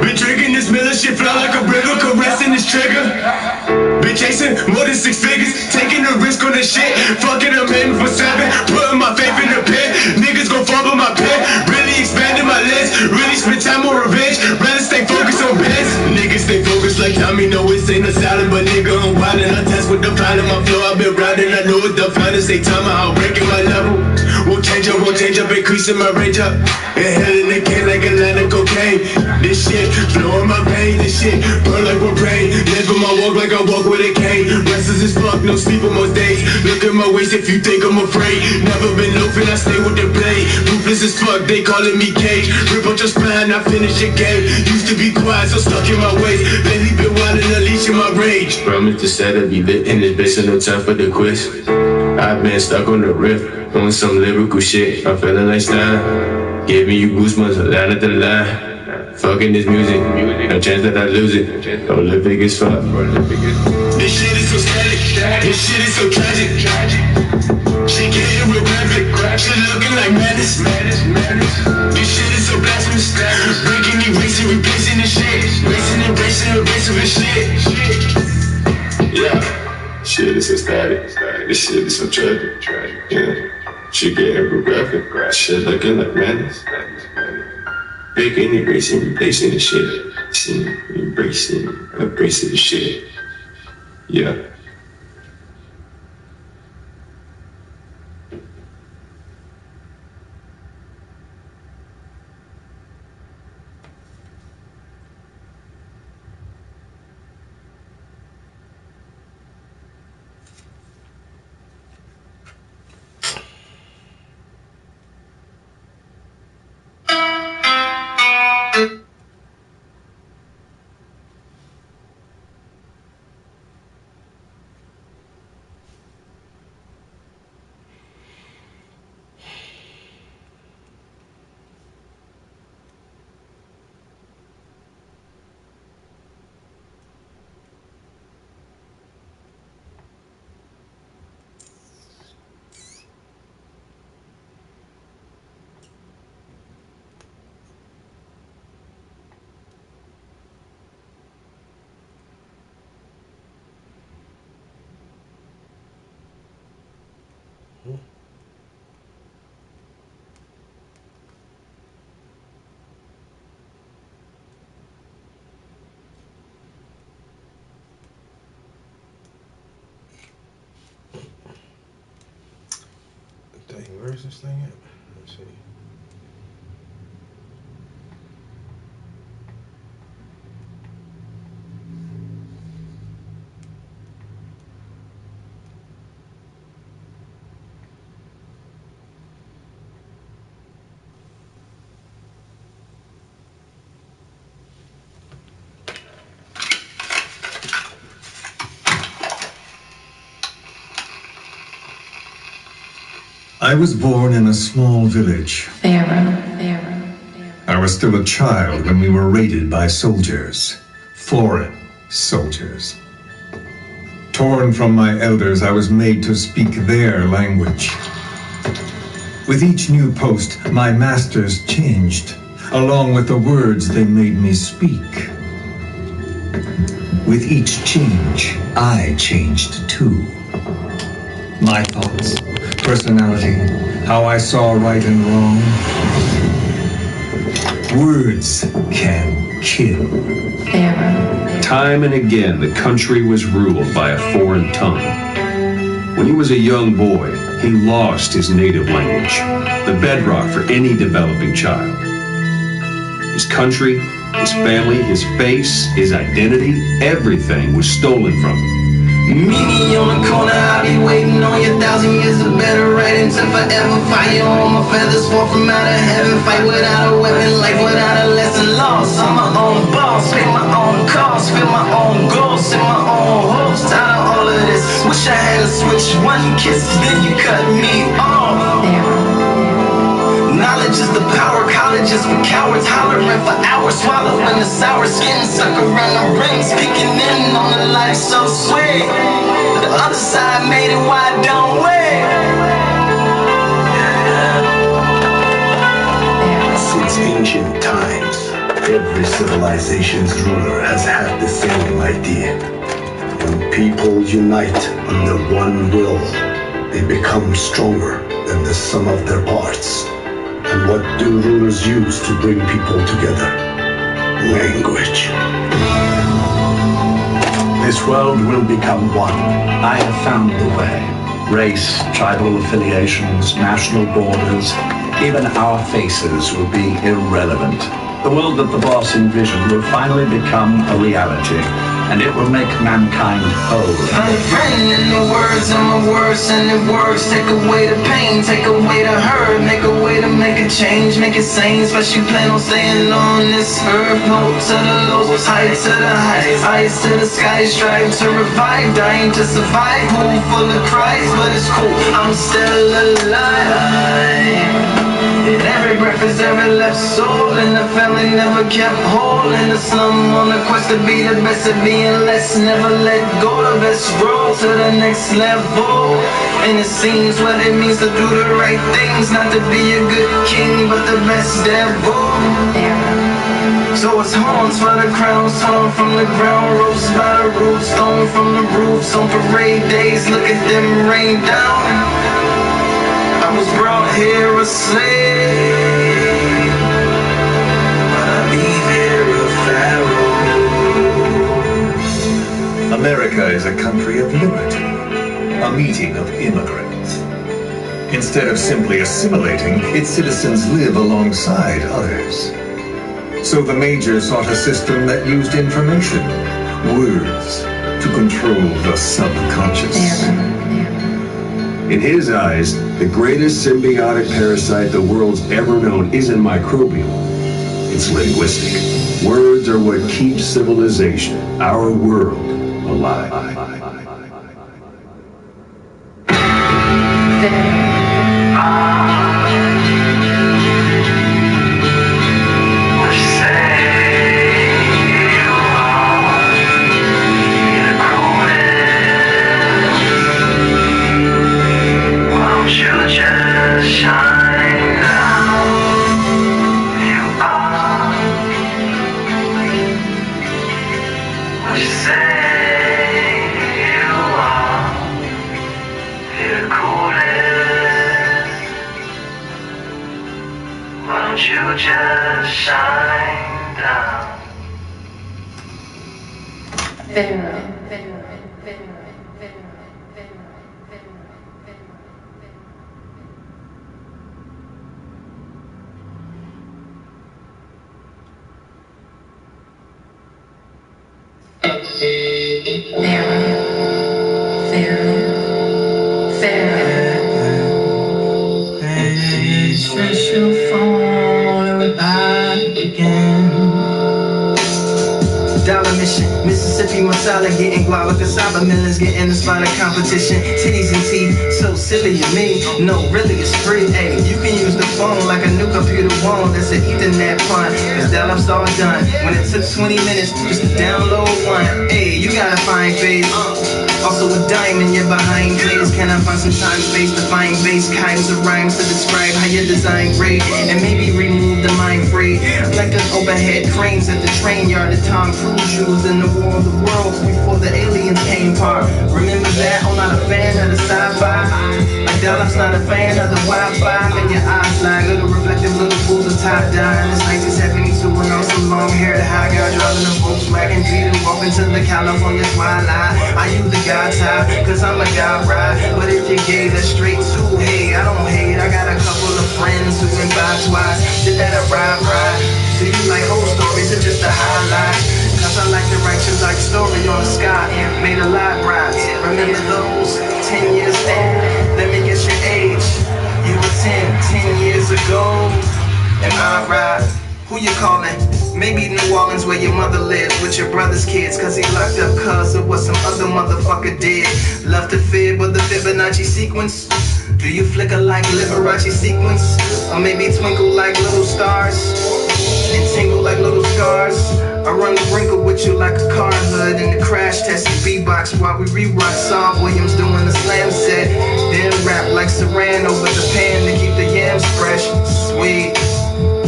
Been drinking this Miller, shit flow like a river, caressing this trigger. Been chasing more than 6 figures, taking a risk on this shit. Fucking, I'm aiming for 7, putting my faith in the pit. Niggas gon' fumble my pit, really expanding my list. Really spend time on revenge, rather stay focused on beds. Niggas stay focused like Tommy, no it ain't a salad. But nigga, I'm wildin', I test with the pound in my flow. I've been riding, I know it's the finest. Say time out, breaking my level. Won't change up, increasing my range up. Inhaling the cane like Atlanta cocaine. This shit, flow in my veins, this shit, burn like we're brain. Living my walk like I walk with a cane. Restless as fuck, no sleep on most days. Look at my waist if you think I'm afraid. Never been loafing, I stay with the blade. Ruthless as fuck, they calling me Cage. Rip out your spine, I finish your game. Used to be quiet, so stuck in my ways. Lately been wildin', unleashing my rage. Promise to set up, be lit in this bitch, so no time for the quiz. I've been stuck on the riff, on some lyrical shit. I'm feeling like style, giving you goosebumps, a line at the line. Fucking this music, no chance that I lose it. Olympic as fuck. This shit is so static, this shit is so tragic. Shit getting real graphic, shit looking like madness. This shit is so blasphemous. Breaking, erasing, replacing this shit. Erasing, erasing, erasing this shit. Yeah. Shit is so static, this shit is so tragic. Yeah. Shit getting real graphic, shit looking like madness. Breaking, erasing, replacing the shit. Embracing the shit. Yeah. Dang, where's this thing at? Let's see. I was born in a small village. Pharaoh. I was still a child when we were raided by soldiers. Foreign soldiers. Torn from my elders, I was made to speak their language. With each new post, my masters changed, along with the words they made me speak. With each change, I changed too. My thoughts, personality, how I saw right and wrong. Words can kill. Time and again, the country was ruled by a foreign tongue. When he was a young boy, he lost his native language, the bedrock for any developing child. His country, his family, his face, his identity, everything was stolen from him. Meet me on the corner, I'll be waiting on you. 1,000 years of better writing to forever. Fire on my feathers, fall from out of heaven. Fight without a weapon, life without a lesson lost. I'm my own boss, pick my own cost, fill my own goals, set my own hopes. Tired of all of this, wish I had a switch, one kiss, then you cut me off. Knowledge is the power, college is for cowards. Hollering for hours, swallowing the sour skin. Suck around the rim, speaking in on the life so sweet. The other side made it, why don't we? Since ancient times, every civilization's ruler has had the same idea. When people unite under one will, they become stronger than the sum of their parts. And what do rulers use to bring people together? Language. This world will become one. I have found the way. Race, tribal affiliations, national borders, even our faces will be irrelevant. The world that the boss envisioned will finally become a reality, and it will make mankind whole. I'm a friend in the words, I'm a worse, and it works. Take away the pain, take away the hurt, make a way to make a change, make it sane. Especially plan on staying on this earth. Low to the lows, high to the highs, eyes to the sky, strive to revive, dying to survive. Home full of cries, but it's cool, I'm still alive. And every breath is every left soul, and the family never kept whole. In the slum on the quest to be the best at being less. Never let go, the best road to the next level. And it seems what it means to do the right things, not to be a good king, but the best devil. So it's horns for the crowns, torn from the ground, ropes by the roots, stone from the roofs. On parade days, look at them rain down. I was brought here a slave, but I leave here a pharaoh. America is a country of liberty, a meeting of immigrants. Instead of simply assimilating, its citizens live alongside others. So the Major sought a system that used information, words, to control the subconscious. In his eyes, the greatest symbiotic parasite the world's ever known isn't microbial, it's linguistic. Words are what keeps civilization, our world, alive. Mississippi masala getting guava, cassava millions getting the spot of competition. Titties and teeth, so silly you mean? No, really it's free. Hey, you can use the phone like a new computer won't. That's an Ethernet pun. Cause dial-up's all done. When it took 20 minutes just to download one. Hey, you gotta find phase. Also a diamond, you're behind phase. Can I find some time space to find base kinds of rhymes to describe how your design great? And maybe remove the mind free. Like those overhead cranes at the train yard that Tom Cruise used in the War of the Worlds before the aliens came part. Remember that? I'm not a fan of the sci-fi. must not a fan of the Wi-Fi. In your eyes like little reflective little fools of top down. It's 1972 when I'm some long haired high girl driving a Volkswagen Beetle, walking to the California twilight. I use the guy type, cause I'm a guy ride. But if you're gay, that's straight to hate. I don't hate, I got a couple of friends who been by twice. Did that a ride? Do you like whole stories or just a highlight? Cause I like to write you like story on the sky. Made a lot right. Remember those 10 years then? Let me guess your age. You were 10 years ago. Am I right? Who you calling? Maybe New Orleans where your mother lived with your brother's kids. Cause he locked up cause of what some other motherfucker did. Love to fib with the Fibonacci sequence. Do you flicker like Liberace sequence? Or maybe twinkle like little stars? And tingle like little scars? I run the wrinkle with you like a car hood in the crash test beatbox while we re-rock Saul Williams doing the slam set. Then rap like Saran over the pan to keep the yams fresh. Sweet.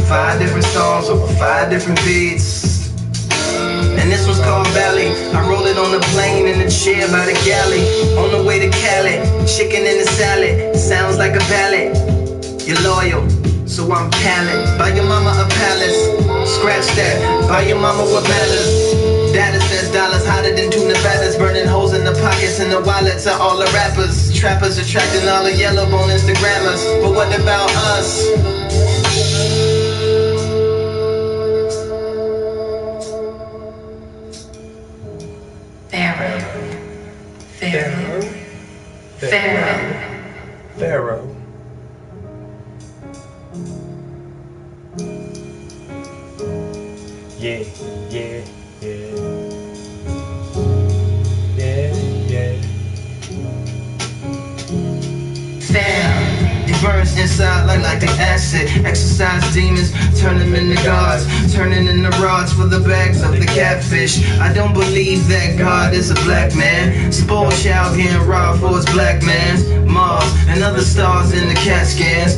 5 different songs over 5 different beats. And this one's called Valley. I roll it on the plane in the chair by the galley. On the way to Cali, chicken in the salad. Sounds like a ballad. You're loyal, so I'm Khaled. Buy your mama a palace. Scratch that. Buy your mama what matters. Data says dollars hotter than two Nevadas. Burning holes in the pockets and the wallets of all the rappers. Trappers attracting all the yellow bone Instagrammers. But what about us? Pharaoh. Yeah. It burns inside like lactic acid. Exercise demons, turn them into gods. Turning into rods for the bags of the catfish. I don't believe that God is a black man. Spoiled child getting robbed for his black man's. Mars and other stars in the CAT scans.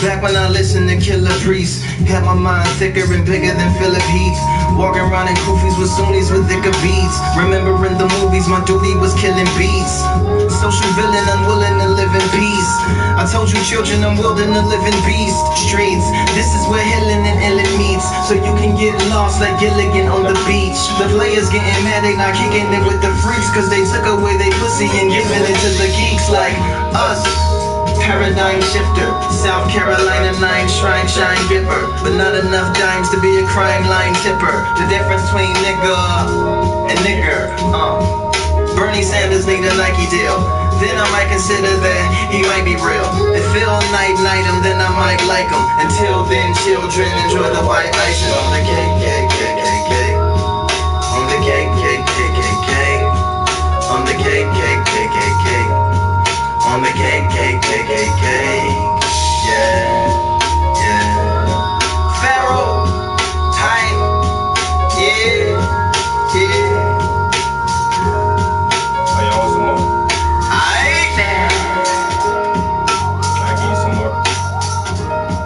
Back when I listened to Killer Priest, had my mind thicker and bigger than Philip Heath. Walking around in koofies with Sunnis with thicker beats. Remembering the movies, my duty was killing beats. Social villain, unwilling to live in peace. I told you children, I'm willing to live in beast streets. This is where healing and illin meets. So you can get lost like Gilligan on the beach. The players getting mad, they not kicking it with the freaks. Cause they took away they pussy and giving it to the geeks like us. Paradigm shifter, South Carolina 9 shrine shine giver. But not enough dimes to be a crime line tipper. The difference between nigga and nigger. Bernie Sanders need a Nike deal. Then I might consider that he might be real. If Phil Knight him, then I might like him. Until then, children enjoy the white icing on the cake, cake, cake, cake, cake. On the cake, cake, cake, cake, cake. On the cake, cake, cake, cake, cake. On the cake, cake, cake, cake, cake. Yeah, yeah. Pharaoh, hype. Yeah, yeah. Oh, y'all want some more? Hype. Can I give you some more?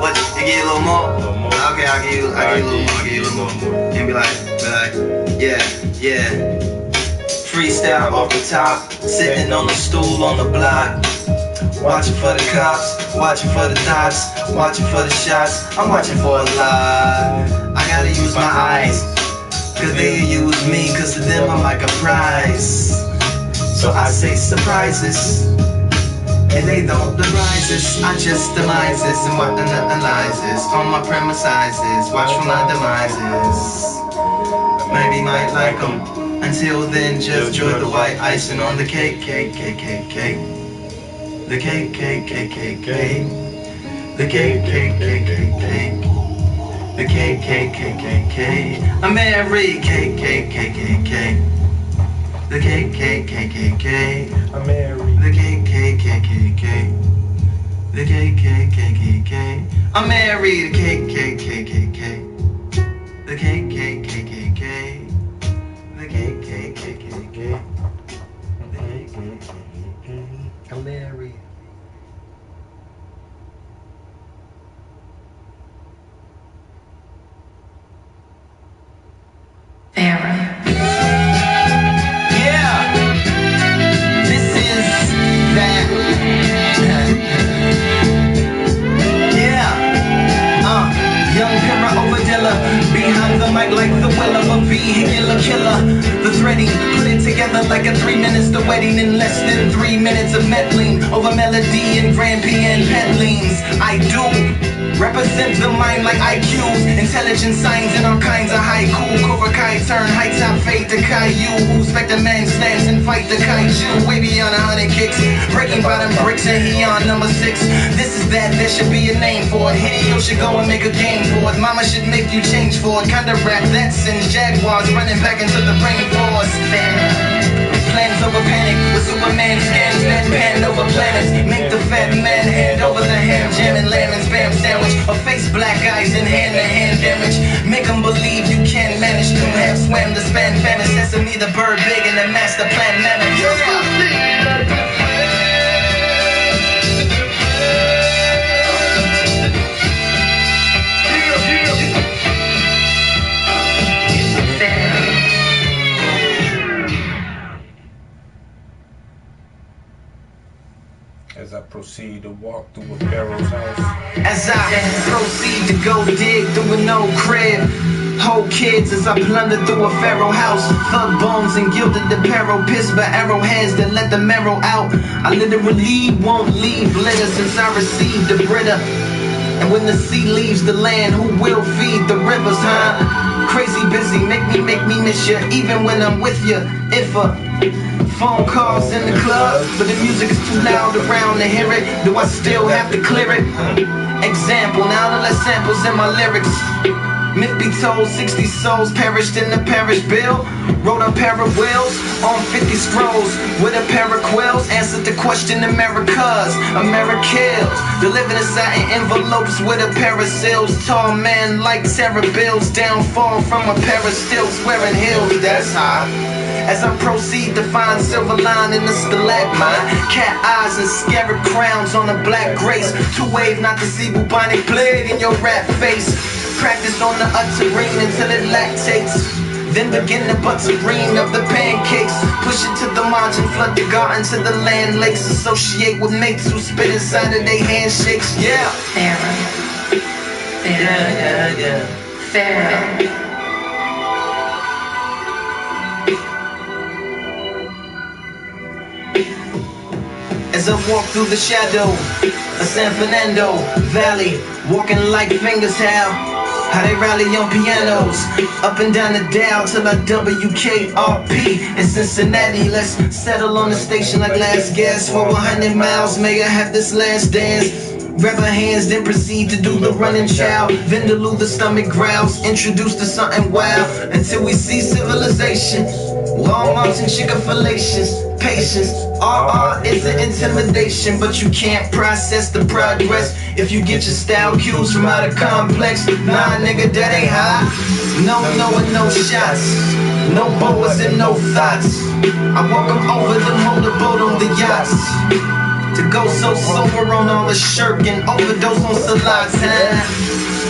What? You give you a little more? A little more. Okay, I'll give you a little more. And be like, yeah. Freestyle off the top, sitting on the stool on the block. Watching for the cops, watching for the dots, watching for the shots. I'm watching for a lot. I gotta use my eyes, cause they use me, cause to them I'm like a prize. So I say surprises, and they don't derises. I just demises and what analyzes on my premises. Watch for my demises. Maybe might like them. Until then, just enjoy the white icing on the cake, cake, cake, cake, cake. The cake, cake, cake, cake, cake. The cake, cake, cake, cake, cake. The cake, cake, cake, cake, cake. I'm married, cake, cake, cake, cake, cake. The cake, cake, cake, cake, cake. I'm married. The cake, cake, cake, cake, cake. The cake, cake, cake, cake, cake. I'm married, cake, cake, cake, cake, cake. The cake, cake, cake, cake, cake. The cake, cake, cake, cake, cake. The cake, cake, cake, cake, cake. I'm married. Yeah, this is that. feeling like a 3 minutes to wedding in less than 3 minutes of meddling over melody and grand piano pedalings. I do represent the mind like IQs, intelligent signs and all kinds of haiku. Cobra Kai turn high top fade to Caillou. Who expect a man stands and fight the kaiju? Way beyond 100 kicks, breaking bottom bricks and he on number 6. This is that, there should be a name for it. Hideo should go and make a game for it. Mama should make you change for it. Kinda rap that sends Jaguars running back into the rainforest. Plans over panic with Superman scans, that pan over planets. Make the fat man hand over the ham, jamming lamb and spam sandwich. Or face black eyes and hand-to-hand damage. Make them believe you can't manage to have swam the span famine. Sesame the bird big and the master plan manager. As I proceed to walk through a Pharaoh's house. As I proceed to go dig through an old crib. Whole kids as I plunder through a pharaoh house. Thug bones and gilded apparel. Pissed by arrowheads that let the marrow out. I literally won't leave litter since I received the Brita. And when the sea leaves the land, who will feed the rivers, huh? Crazy busy, make me miss you, even when I'm with you. If a phone calls in the club, but the music is too loud around to hear it, do I still have to clear it? Example, now the less samples in my lyrics. Myth be told, 60 souls perished in the parish bill. Wrote a pair of wills on 50 scrolls with a pair of quills. Answered the question, America's Americans. Delivered inside in envelopes with a pair of seals. Tall man like Sarah Bills. Downfall from a pair of stilts wearing heels. That's high. As I proceed to find silver line in the stalagmite. Cat eyes and scarab crowns on a black grace. Two wave not to see bubonic plague in your rap face. Practice on the utterine until it lactates. Then begin the buttering of the pancakes. Push it to the margin, flood the garden to the land lakes. Associate with mates who spit inside of their handshakes. Yeah. Pharaoh. Yeah. Pharaoh. As I walk through the shadow of San Fernando Valley, walking like fingers how they rally on pianos, up and down the dial till I WKRP in Cincinnati. Let's settle on the station like last gas for 100 miles. May I have this last dance? Grab her hands, then proceed to do the running child. Vindaloo, the stomach growls, introduced to something wild until we see civilization. Long arms and chicken fallacious. Patience, RR isn't intimidation, but you can't process the progress if you get your style cues from out of complex. Nah, nigga, that ain't high. No and no shots, no boas and no thoughts. I walk them over the motorboat on the yachts. To go so sober on all the shirk and overdose on salads, huh?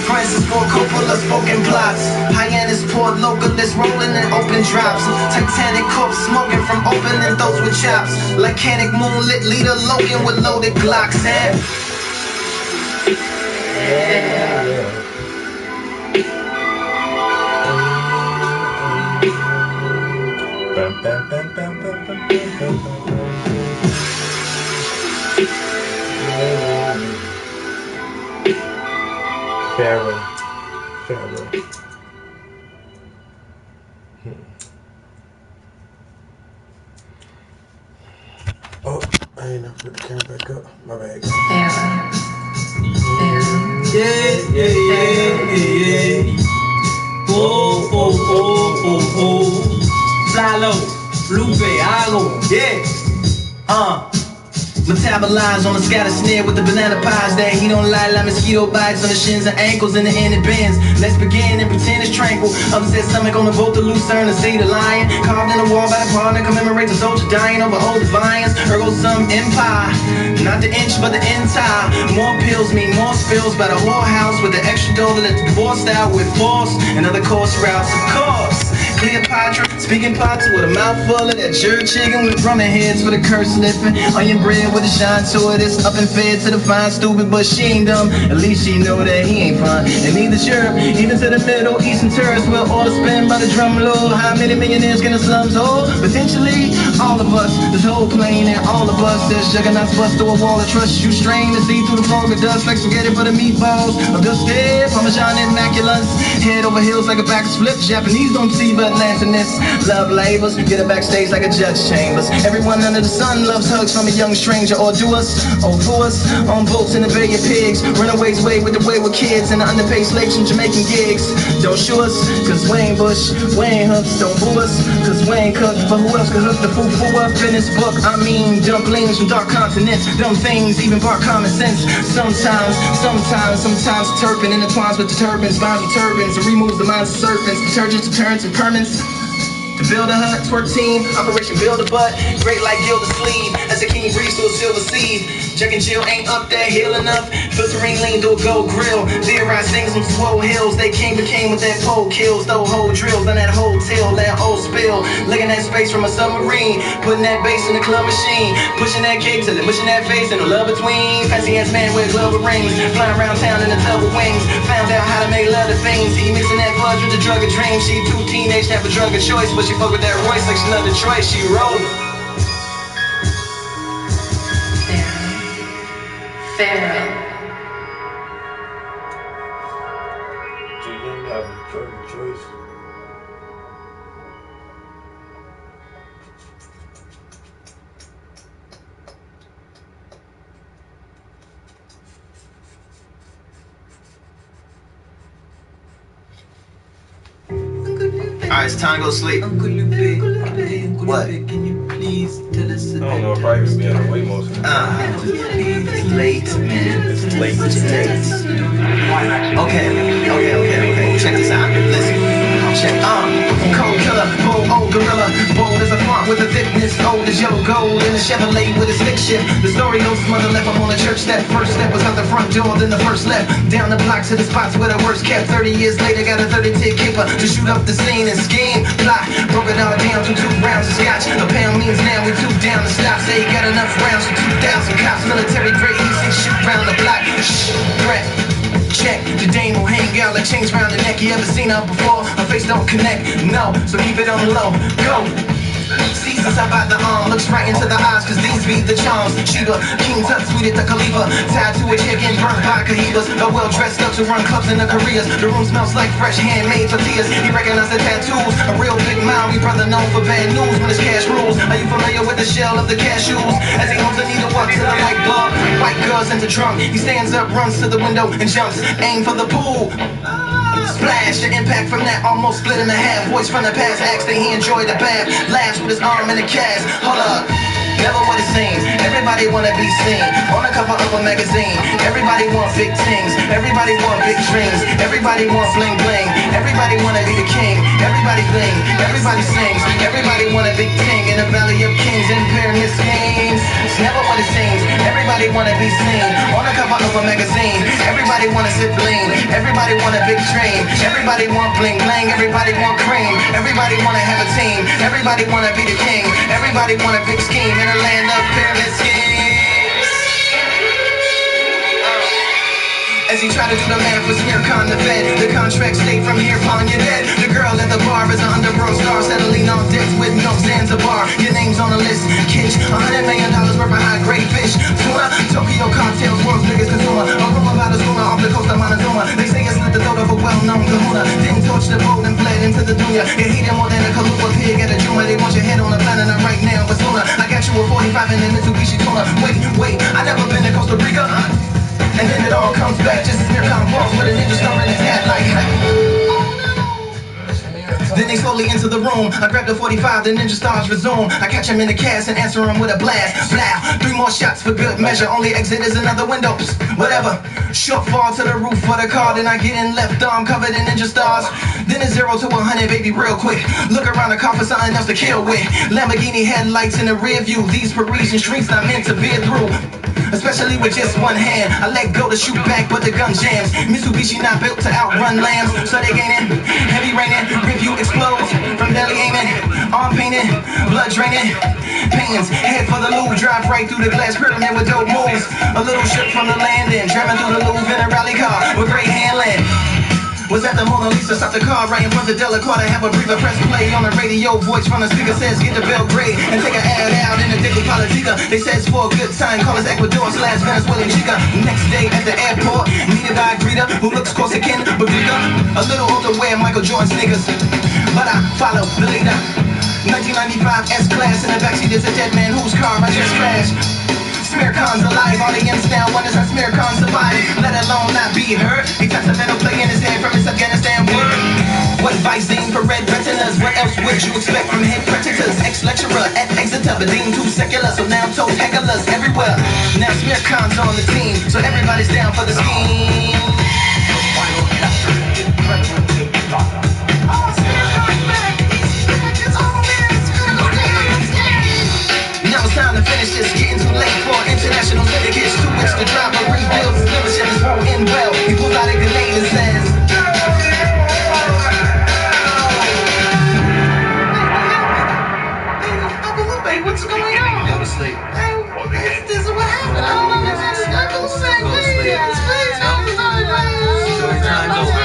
Francis Ford Coppola spoken plots. Hyannis poured localists rolling in open drops. Titanic corpse smoking from opening those with chops. Lycanic moonlit leader Logan with loaded Glocks. Pharaoh. Oh, I ain't never put the camera back up. My bad. Yeah. Oh. Fly low, Lupe, Allo, yeah. Metabolize on a scatter snare with the banana pies that he don't lie like mosquito bites on the shins and ankles and the ended bends. Let's begin and pretend it's tranquil. Upset stomach on the boat, the lucerne, and see the lion. Carved in the wall by the partner, commemorate the soldier dying over old defiance. Ergo some empire, not the inch but the entire. More pills mean more spills by the whorehouse with the extra dough that let the divorce out with force and other course routes, of course. Cleopatra, speaking patois with a mouthful of that jerk chicken with ramen heads for the curse slipping. Onion bread with a shine to it. It's up and fed to the fine stupid, but she ain't dumb. At least she know that he ain't fun. And neither sure, even to the Middle Eastern tourists will order spin by the drum roll. How many millionaires can the slums hold? Potentially, all of us. This whole plane and all of us. This juggernauts bust through a wall of trust. You strain to see through the fog of dust like spaghetti for the meatballs. Of dusted Parmesan immaculate. Head over heels like a backwards flip. Japanese don't see but lanternists. Love labels, get it backstage like a judge chambers. Everyone under the sun loves hugs from a young stranger. Or do us, or fool us. On boats in the Bay of Pigs. Runaways way with the wayward kids. And the underpaid slaves from Jamaican gigs. Don't shoot us, cause we ain't Bush. We ain't hooks, don't fool us, cause we ain't cooked. But who else could hook the foo-foo up in this book? I mean, dumplings from dark continents. Dumb things, even bar common sense. Sometimes turpin intertwines with the turbans. Binds with turbans and removes the minds of serpents. Detergents, deterrents, and permits. To build a hut, twerk team, Operation Build a Butt. Great like Gildersleeve, as the king breathes through a silver seed. Jack and Jill ain't up that hill enough. Filtering lean to a gold grill. Theorize things from swole hills. They became with that pole kills. Those whole drills on that hotel, that old spill. Licking that space from a submarine. Putting that bass in the club machine. Pushing that cake till it mushing that face and the love between. Fancy ass man with glove with rings. Flying around town in a tub of wings. Found out how to make love to things. He mixing that fudge with the drug of dreams. She too teenage to have a drug of choice, but she fuck with that Royce like she loved Detroit. She rollin'. Pharaoh. So you don't have a drug of choice. Alright, it's time to go to sleep. What? Can you please tell us I don't know, I'll probably be on the way most of the time. It's late, man. It's late. It's late. Okay. Check this out. Listen. Check. Cold killer, bold old gorilla. Bold as a font with a thickness. Old as yellow gold in a Chevrolet with a stick shift. The story goes his mother left him on the church step. First step was out the front door, then the first left. Down the block to the spots where the worst kept. 30 years later, got a 30-tick caper to shoot up the scene and scheme. Plot, broke it all down to 2 rounds of scotch. A pound means now we 2 down the stop. Say you got enough rounds for 2,000 cops. Military grade, he 6 shoot round the block. Shh, threat. Check, the dame will hang out like chains round the neck. You ever seen her before? Her face don't connect, no, so keep it on the low. Go! Seasons up out the arm, looks right into the eyes, cause these be the charms. Sheba, King Tut, sweet at the Khalifa. Tied to a chicken, burnt by Cahibas. A well dressed up to run clubs in the Koreas. The room smells like fresh handmade tortillas. He recognized the tattoos, a real big Maori brother known for bad news when his cash rules. Are you familiar with the shell of the cashews? As he holds a needle up to the light bulb, white girls into drunk. He stands up, runs to the window and jumps. Aim for the pool. Splash, the impact from that almost split him in half. Voice from the past asks that he enjoyed the bath. Laughs with his arm in a cast. Hold up, never what it seems. Everybody wanna be seen on the cover of a magazine. Everybody want big things. Everybody want big dreams. Everybody want bling bling. Everybody wanna be the king. Everybody bling. Everybody sings. Everybody want a big thing in the valley of kings and pyramid schemes. It's never what it seems. Everybody wanna be seen on the cover of a magazine. Everybody wanna sit bling. Everybody want a big dream. Everybody want bling bling. Everybody want cream. Everybody wanna have a team. Everybody wanna be the king. Everybody want a big scheme in a land of pyramid schemes. As he tried to do the math with smear con the Fed, the contract state from here upon your dead. The girl at the bar is an underworld star, settling on debts with no Zanzibar. Your name's on the list, Kitch. $100 million worth of high-grade fish. Tuna, Tokyo cocktails, world's biggest consumer. A rumor about a schooner off the coast of Montezuma. They say it's lit the throat of a well-known kahuna. Didn't torch the boat and fled into the dunya. You hate it more than a Kalupa pig at a Juma. They want your head on the planet right now, but sooner. I got you a 45 in the Mitsubishi Tuna. Wait, I never been to Costa Rica. And then it all comes back just as near come walks with a ninja star in his hat like Then they slowly enter the room. I grab the 45, the ninja stars resume. I catch him in the cast and answer him with a blast. Blah, 3 more shots for good measure. Only exit is another window. Psst, whatever. Short fall to the roof for the car. Then I get in left arm covered in ninja stars. Then it's 0 to 100, baby, real quick. Look around the car for something else to kill with. Lamborghini headlights in the rear view. These Parisian streets not meant to veer through. especially with just one hand. I let go to shoot back, but the gun jams. Mitsubishi not built to outrun lambs, so they gaining, heavy raining, review explodes from belly aiming, arm painting, blood draining, pains, head for the loop, drive right through the glass pyramid with dope moves. A little ship from the landing, driving through the Louvre in a rally car with great handling. Was at the Mona Lisa, stopped the car right in front of Delacroix to have a breather, press play on the radio, voice from the speaker says get to Belgrade and take an ad out in the Dickle Politica. They says for a good time, call us Ecuador / Venezuelan chica. Next day at the airport, meeting by a greeter who looks Corsican, but a little older, wear Michael Jordan sneakers. But I follow the leader. 1995 S-Class in the backseat is a dead man whose car I just crashed. Smearcon's alive, audience now wonders how Smearcon survived, let alone not be hurt. He taps a metal play in his head from his Afghanistan war. What Visine for red retinas? What else would you expect from head predators? Ex-lecturer at Exeter, but deemed too secular, so now told hecklers everywhere. Now Smearcon's on the team, so everybody's down for the scheme. Now it's time to finish this, getting too late for international syndicates. Too much to drive, but rebuilds his memberships won't end well. He pulls out a grenade and says, hey, what's going on? Go to sleep. This is what happened. I don't know. Go to sleep. Story time's over.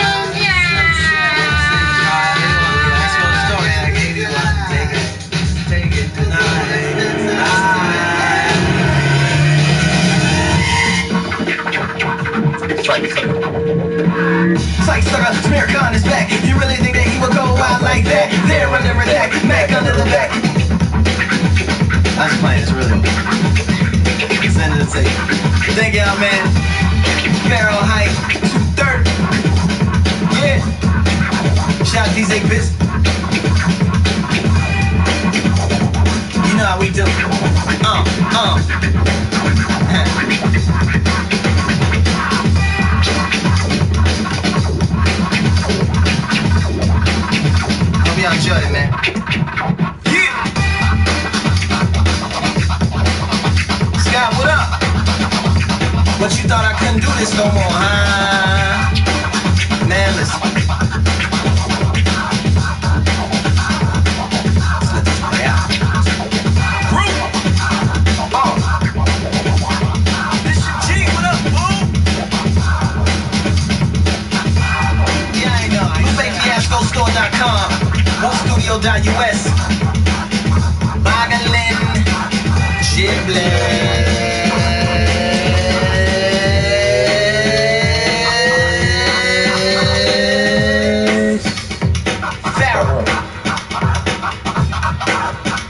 Take it tonight. Psych sucker, Smearcon is back. You really think that he would go out like that? They're under attack, Mac under the back. I was playing, it's really send it to tape. Thank y'all, man. Barrel height, 230. Yeah. Shout out DJ Biz. You know how we do. Hope y'all enjoy it, man. Yeah! Scott, what up? But you thought I couldn't do this no more, huh? Man, listen. Let's let this play out. Group! This your G, what up, boo? Yeah, I know. BlueBabyAstroStore.com, WoolStudio.us, Boggling, Giblin.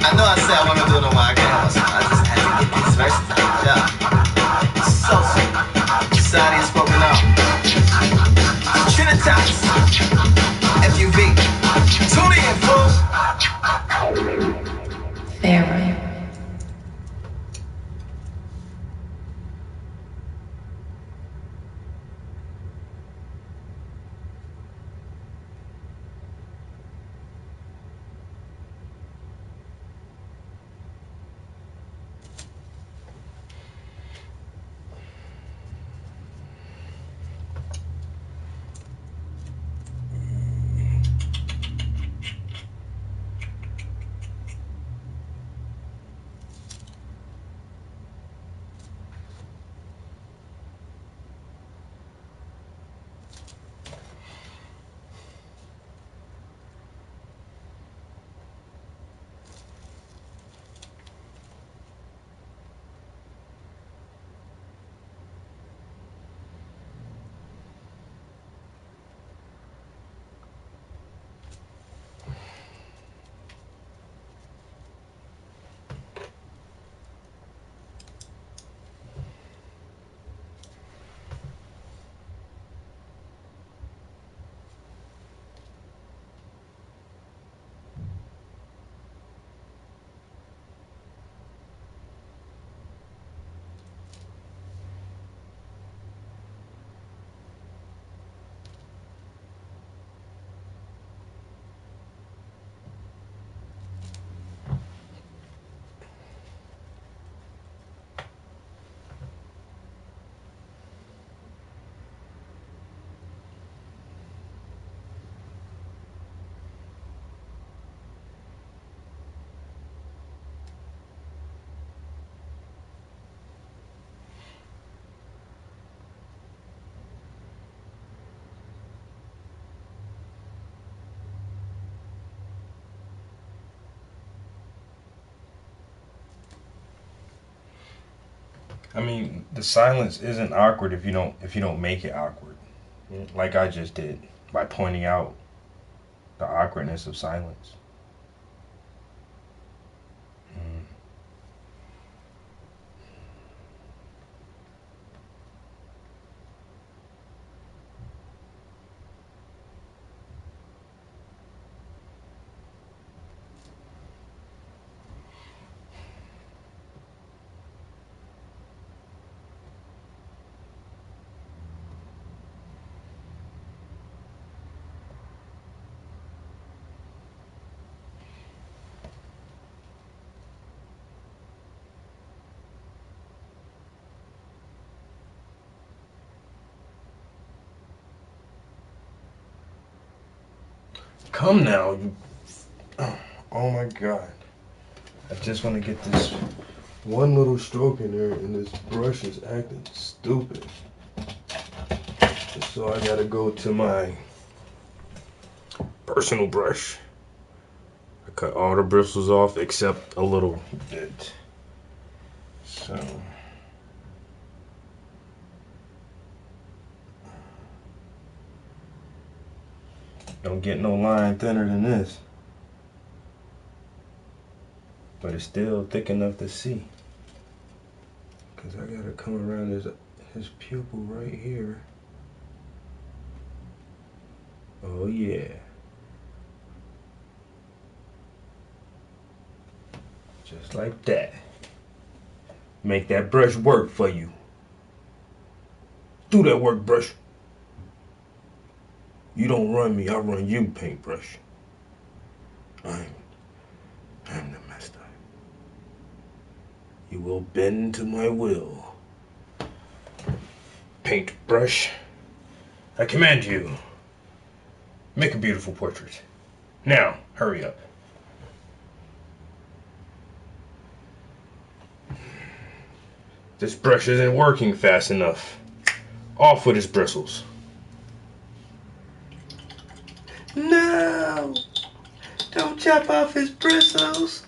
I know I said I want to do it on my account, so I just had to get these verses out. Yeah. So sweet. Society is spoken out. Trinitas. FUV. Tune in, fool. I mean, the silence isn't awkward if you don't make it awkward, like I just did by pointing out the awkwardness of silence. Come now, you. Oh my god. I just want to get this one little stroke in there, and this brush is acting stupid. So I gotta go to my personal brush. I cut all the bristles off except a little bit. So. Don't get no line thinner than this. But it's still thick enough to see. Cause I gotta come around his pupil right here. Oh yeah. Just like that. Make that brush work for you. Do that work, brush. You don't run me, I run you, paintbrush. I'm the master. You will bend to my will. Paintbrush, I command you. Make a beautiful portrait. Now, hurry up. This brush isn't working fast enough. Off with his bristles. No! Don't chop off his bristles.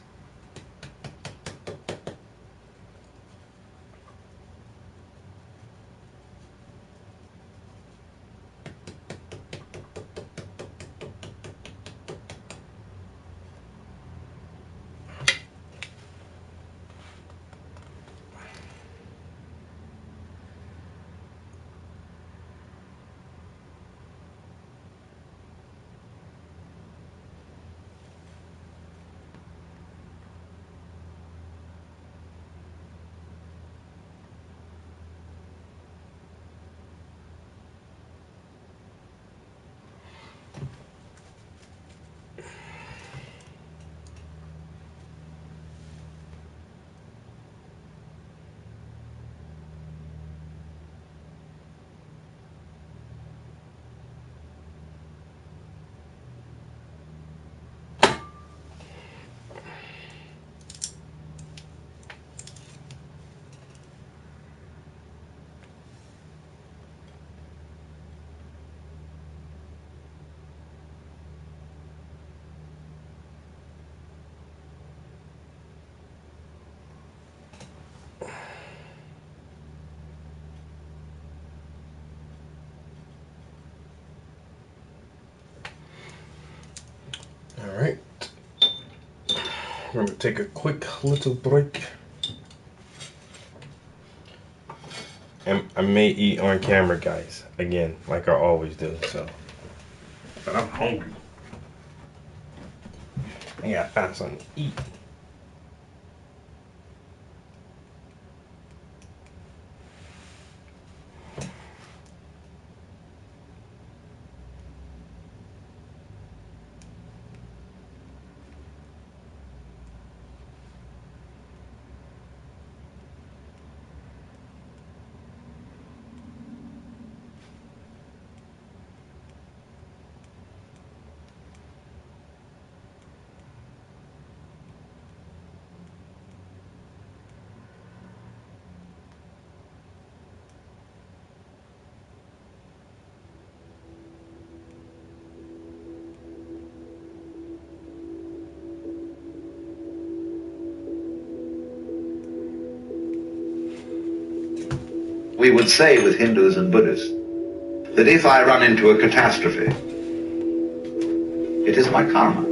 Alright. We're going to take a quick little break. And I may eat on camera, guys. Again, like I always do, so. But I'm hungry. I gotta find something to eat. we would say with Hindus and Buddhists that if I run into a catastrophe, it is my karma.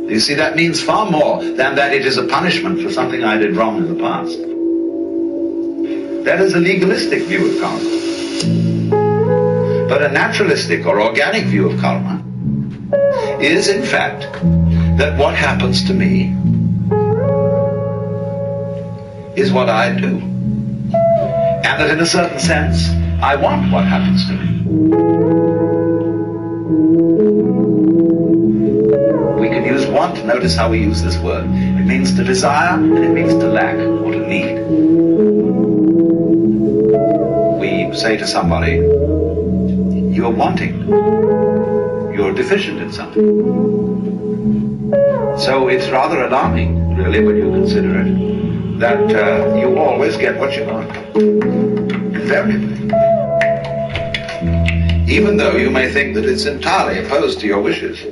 You see, that means far more than that it is a punishment for something I did wrong in the past. That is a legalistic view of karma. But a naturalistic or organic view of karma is, in fact, that what happens to me is what I do. And that in a certain sense, I want what happens to me. We can use want. Notice how we use this word. It means to desire and it means to lack or to need. We say to somebody, you're wanting. You're deficient in something. So it's rather alarming, really, when you consider it, that you always get what you want. Invariably. Even though you may think that it's entirely opposed to your wishes.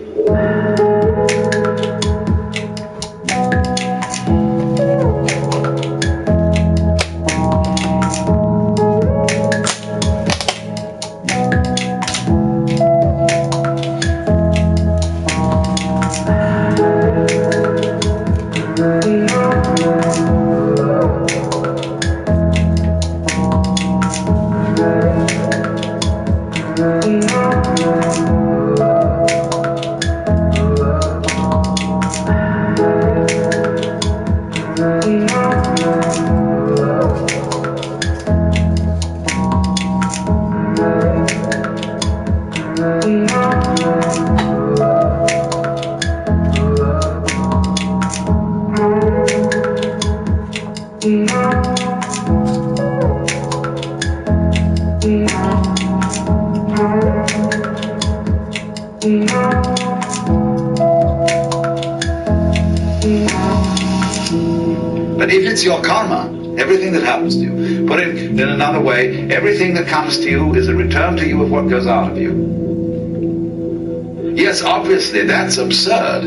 But if it's your karma, everything that happens to you, put it in another way, everything that comes to you is a return to you of what goes out of you. Yes, obviously, that's absurd.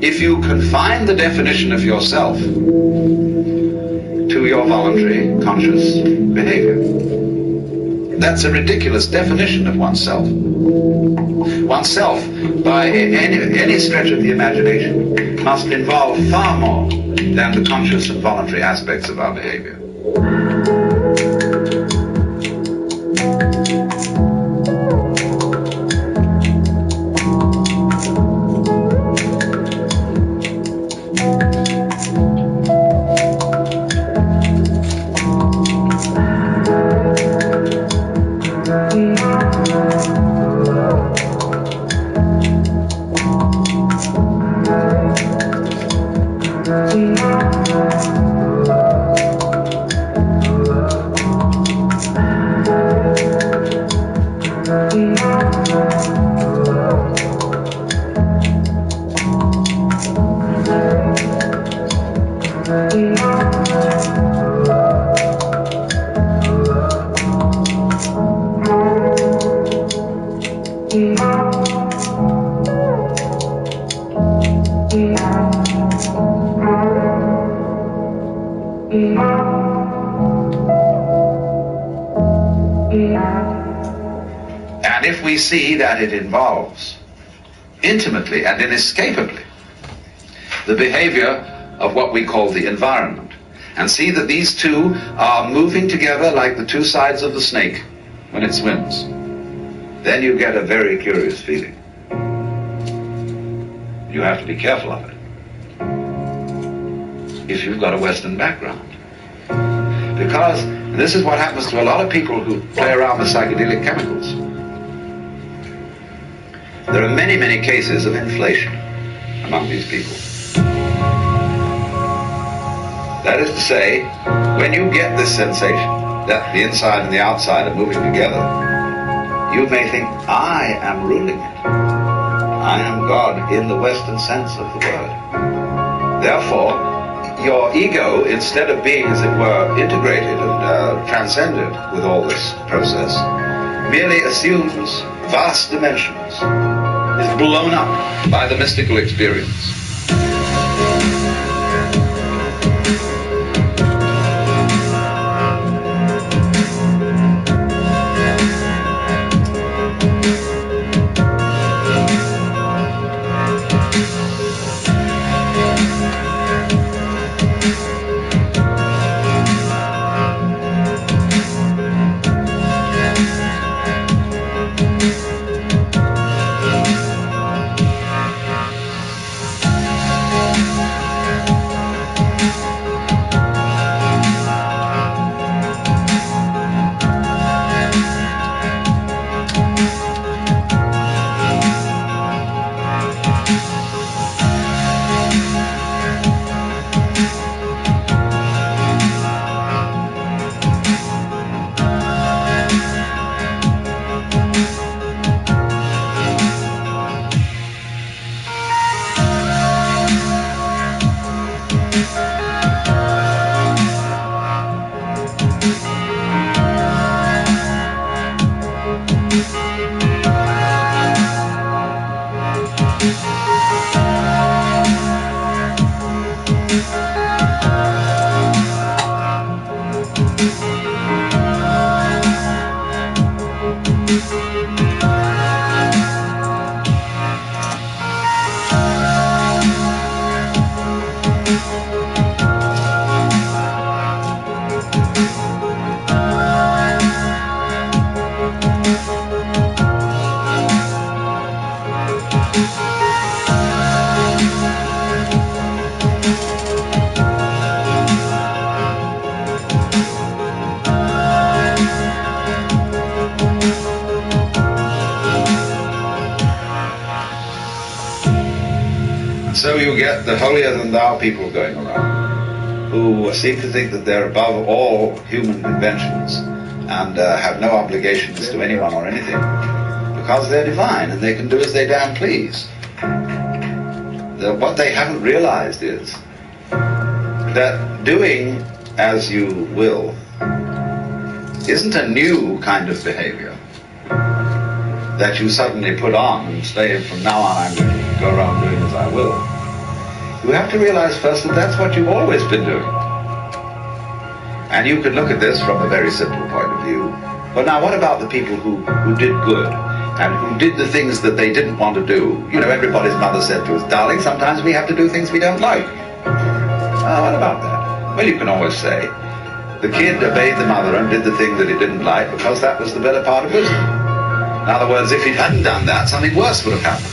If you confine the definition of yourself to your voluntary, conscious behavior, that's a ridiculous definition of oneself. Oneself, by any stretch of the imagination, must involve far more than the conscious and voluntary aspects of our behavior. And if we see that it involves intimately and inescapably the behavior of what we call the environment, and see that these two are moving together like the two sides of the snake when it swims, then you get a very curious feeling. You have to be careful of it if you've got a Western background. Because this is what happens to a lot of people who play around with psychedelic chemicals. There are many, many cases of inflation among these people. That is to say, when you get this sensation that the inside and the outside are moving together, you may think, I am ruling it. I am God in the Western sense of the word. Therefore, your ego, instead of being, as it were, integrated and transcended with all this process, merely assumes vast dimensions, is blown up by the mystical experience. get the holier-than-thou people going around who seem to think that they're above all human conventions and have no obligations to anyone or anything because they're divine and they can do as they damn please. What they haven't realized is that doing as you will isn't a new kind of behavior that you suddenly put on and say, from now on I'm going to go around doing as I will. You have to realize first that that's what you've always been doing. And you can look at this from a very simple point of view. But now what about the people who did good and who did the things that they didn't want to do? You know, everybody's mother said to us, darling, sometimes we have to do things we don't like. What about that? Well, you can always say, the kid obeyed the mother and did the thing that he didn't like because that was the better part of wisdom. In other words, if he hadn't done that, something worse would have happened.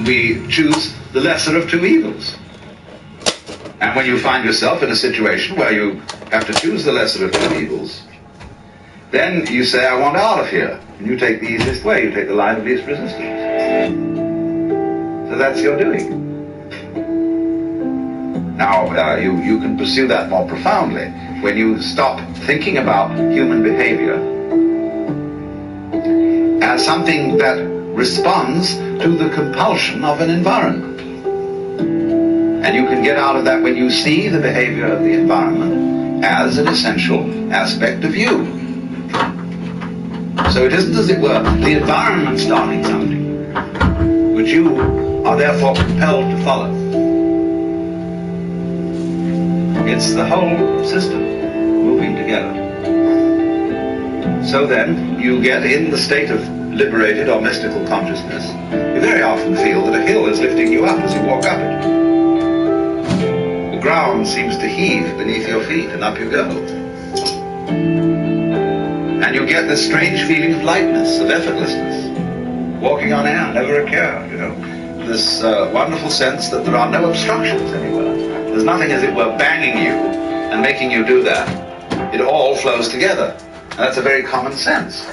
We choose the lesser of two evils. And when you find yourself in a situation where you have to choose the lesser of two evils, then you say, I want out of here. And you take the easiest way. You take the line of least resistance. So that's your doing. Now, you can pursue that more profoundly when you stop thinking about human behavior as something that responds to the compulsion of an environment. And you can get out of that when you see the behavior of the environment as an essential aspect of you. So it isn't, as it were, the environment starting something, which you are therefore compelled to follow. It's the whole system moving together. So then, you get in the state of liberated or mystical consciousness. You very often feel that a hill is lifting you up as you walk up it. The ground seems to heave beneath your feet, and up you go. And you get this strange feeling of lightness, of effortlessness. Walking on air, never a care, you know. This wonderful sense that there are no obstructions anywhere. There's nothing, as it were, banging you and making you do that. It all flows together. And that's a very common sense.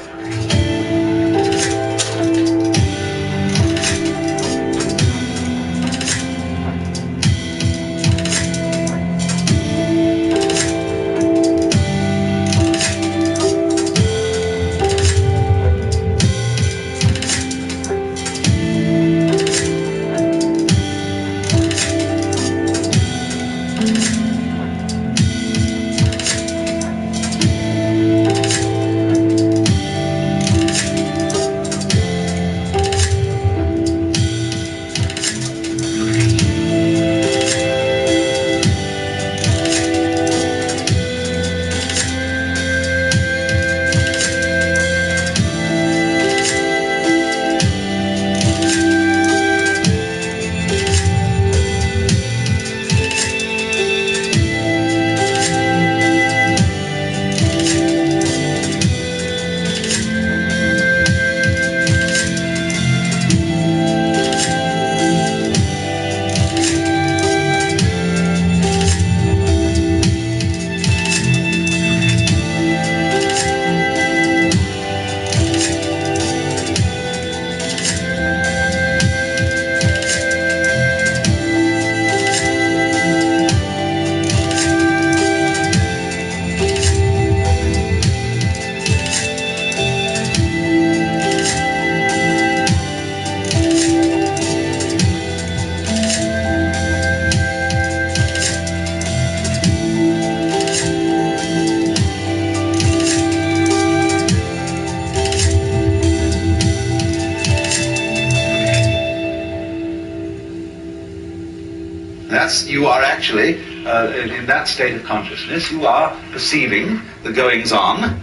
actually, in that state of consciousness, you are perceiving the goings-on,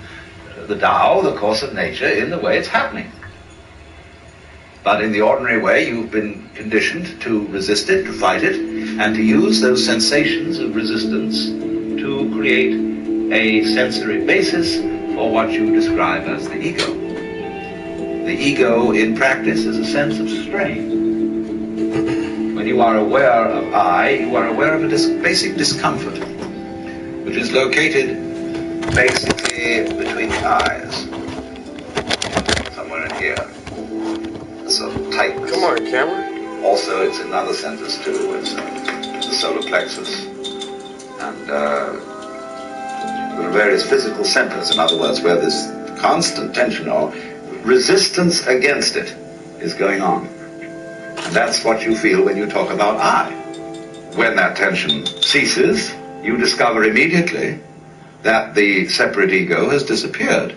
the Tao, the course of nature, in the way it's happening. But in the ordinary way, you've been conditioned to resist it, to fight it, and to use those sensations of resistance to create a sensory basis for what you describe as the ego. The ego, in practice, is a sense of strain. When you are aware of I, you are aware of a basic discomfort, which is located basically between the eyes, somewhere in here. A sort of tightness. Come on, camera. Also, it's in other centers too. It's the solar plexus, and there are various physical centers, in other words, where this constant tension or resistance against it is going on. And that's what you feel when you talk about I. When that tension ceases, you discover immediately that the separate ego has disappeared,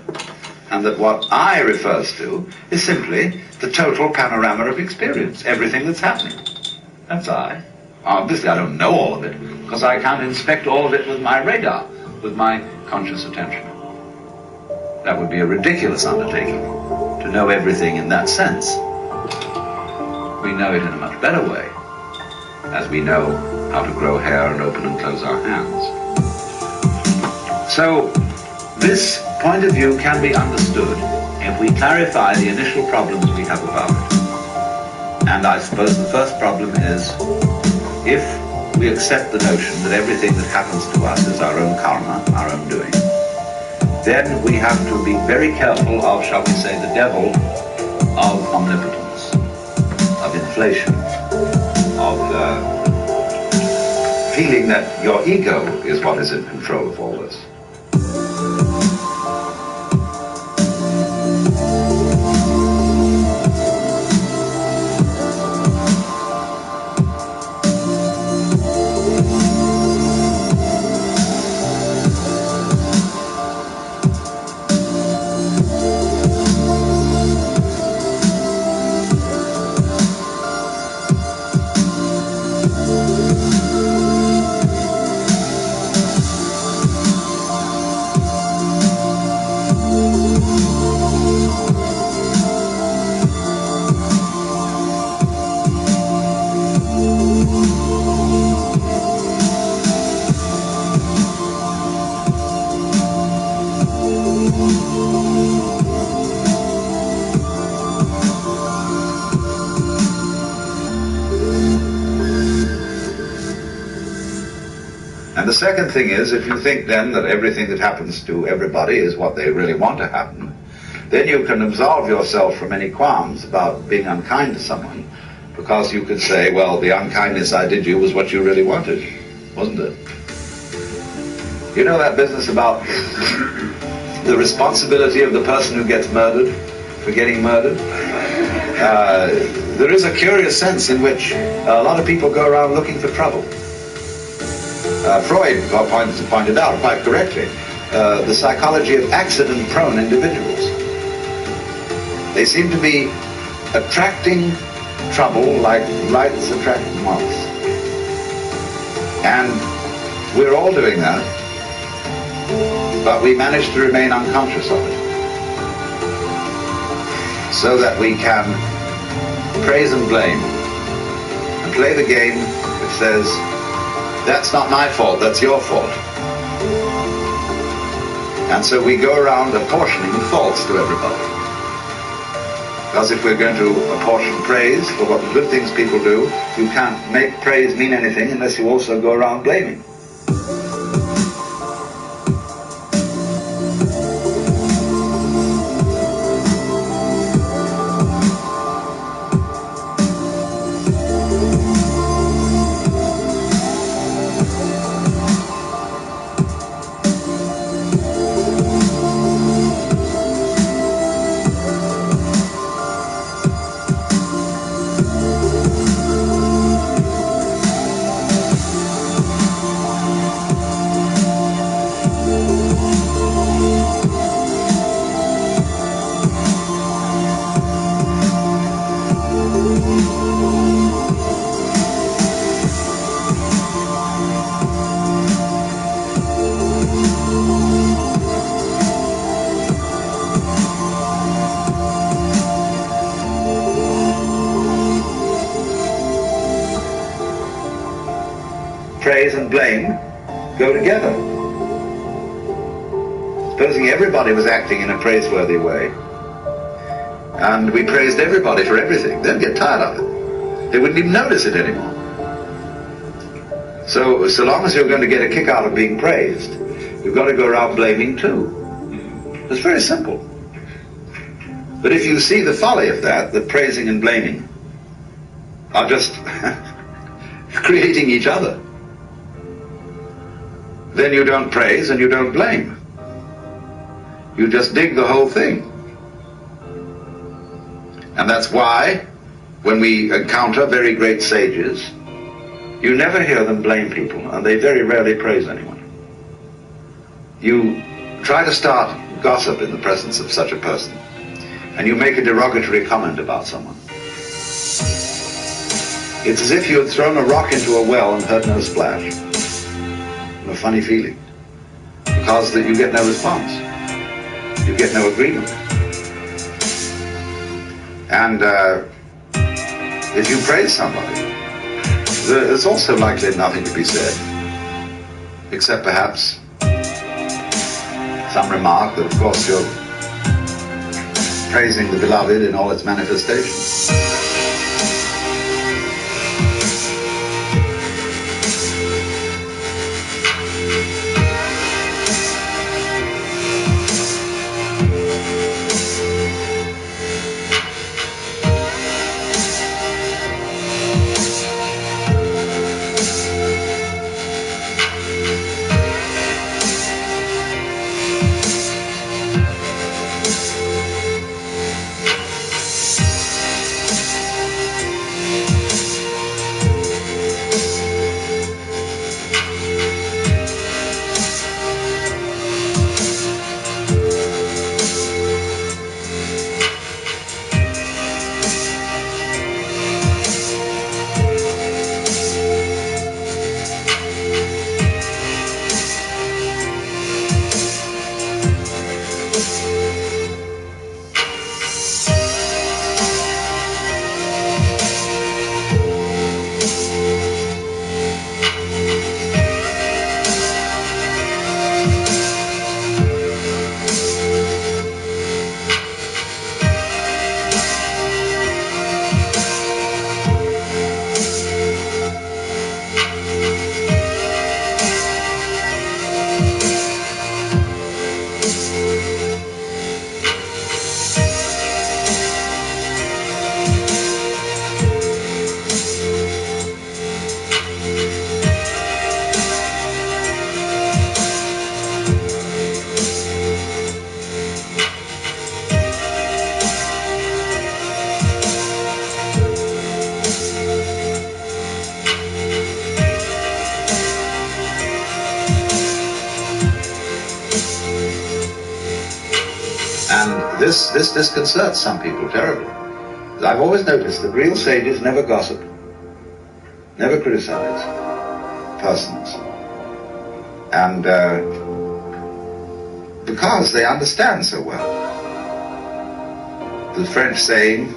and that what I refers to is simply the total panorama of experience, everything that's happening. That's I. Obviously, I don't know all of it, because I can't inspect all of it with my radar, with my conscious attention. That would be a ridiculous undertaking, to know everything in that sense. We know it in a much better way, as we know how to grow hair and open and close our hands. So, this point of view can be understood if we clarify the initial problems we have about it. And I suppose the first problem is, if we accept the notion that everything that happens to us is our own karma, our own doing, then we have to be very careful of, shall we say, the devil of omnipotence, of inflation, of feeling that your ego is what is in control of all this. The second thing is, if you think then that everything that happens to everybody is what they really want to happen, then you can absolve yourself from any qualms about being unkind to someone, because you could say, well, the unkindness I did you was what you really wanted, wasn't it? You know that business about the responsibility of the person who gets murdered for getting murdered? There is a curious sense in which a lot of people go around looking for trouble. Freud pointed out, quite correctly, the psychology of accident-prone individuals. They seem to be attracting trouble like lights attract moths. And we're all doing that, but we manage to remain unconscious of it, so that we can praise and blame, and play the game which says, that's not my fault, that's your fault. And so we go around apportioning faults to everybody. Because if we're going to apportion praise for what the good things people do, you can't make praise mean anything unless you also go around blaming. and blame go together. Supposing everybody was acting in a praiseworthy way, and we praised everybody for everything, they'd get tired of it. They wouldn't even notice it anymore. So long as you're going to get a kick out of being praised, you've got to go around blaming too. It's very simple. But if you see the folly of that praising and blaming are just creating each other, then you don't praise and you don't blame. You just dig the whole thing. And that's why, when we encounter very great sages, you never hear them blame people, and they very rarely praise anyone. You try to start gossip in the presence of such a person, and you make a derogatory comment about someone. It's as if you had thrown a rock into a well and heard no splash. A funny feeling, because that you get no response. You get no agreement. And if you praise somebody, there's also likely nothing to be said, except perhaps some remark that, of course, you're praising the beloved in all its manifestations. This disconcerts some people terribly. I've always noticed that real sages never gossip, never criticize persons. And because they understand so well. The French saying,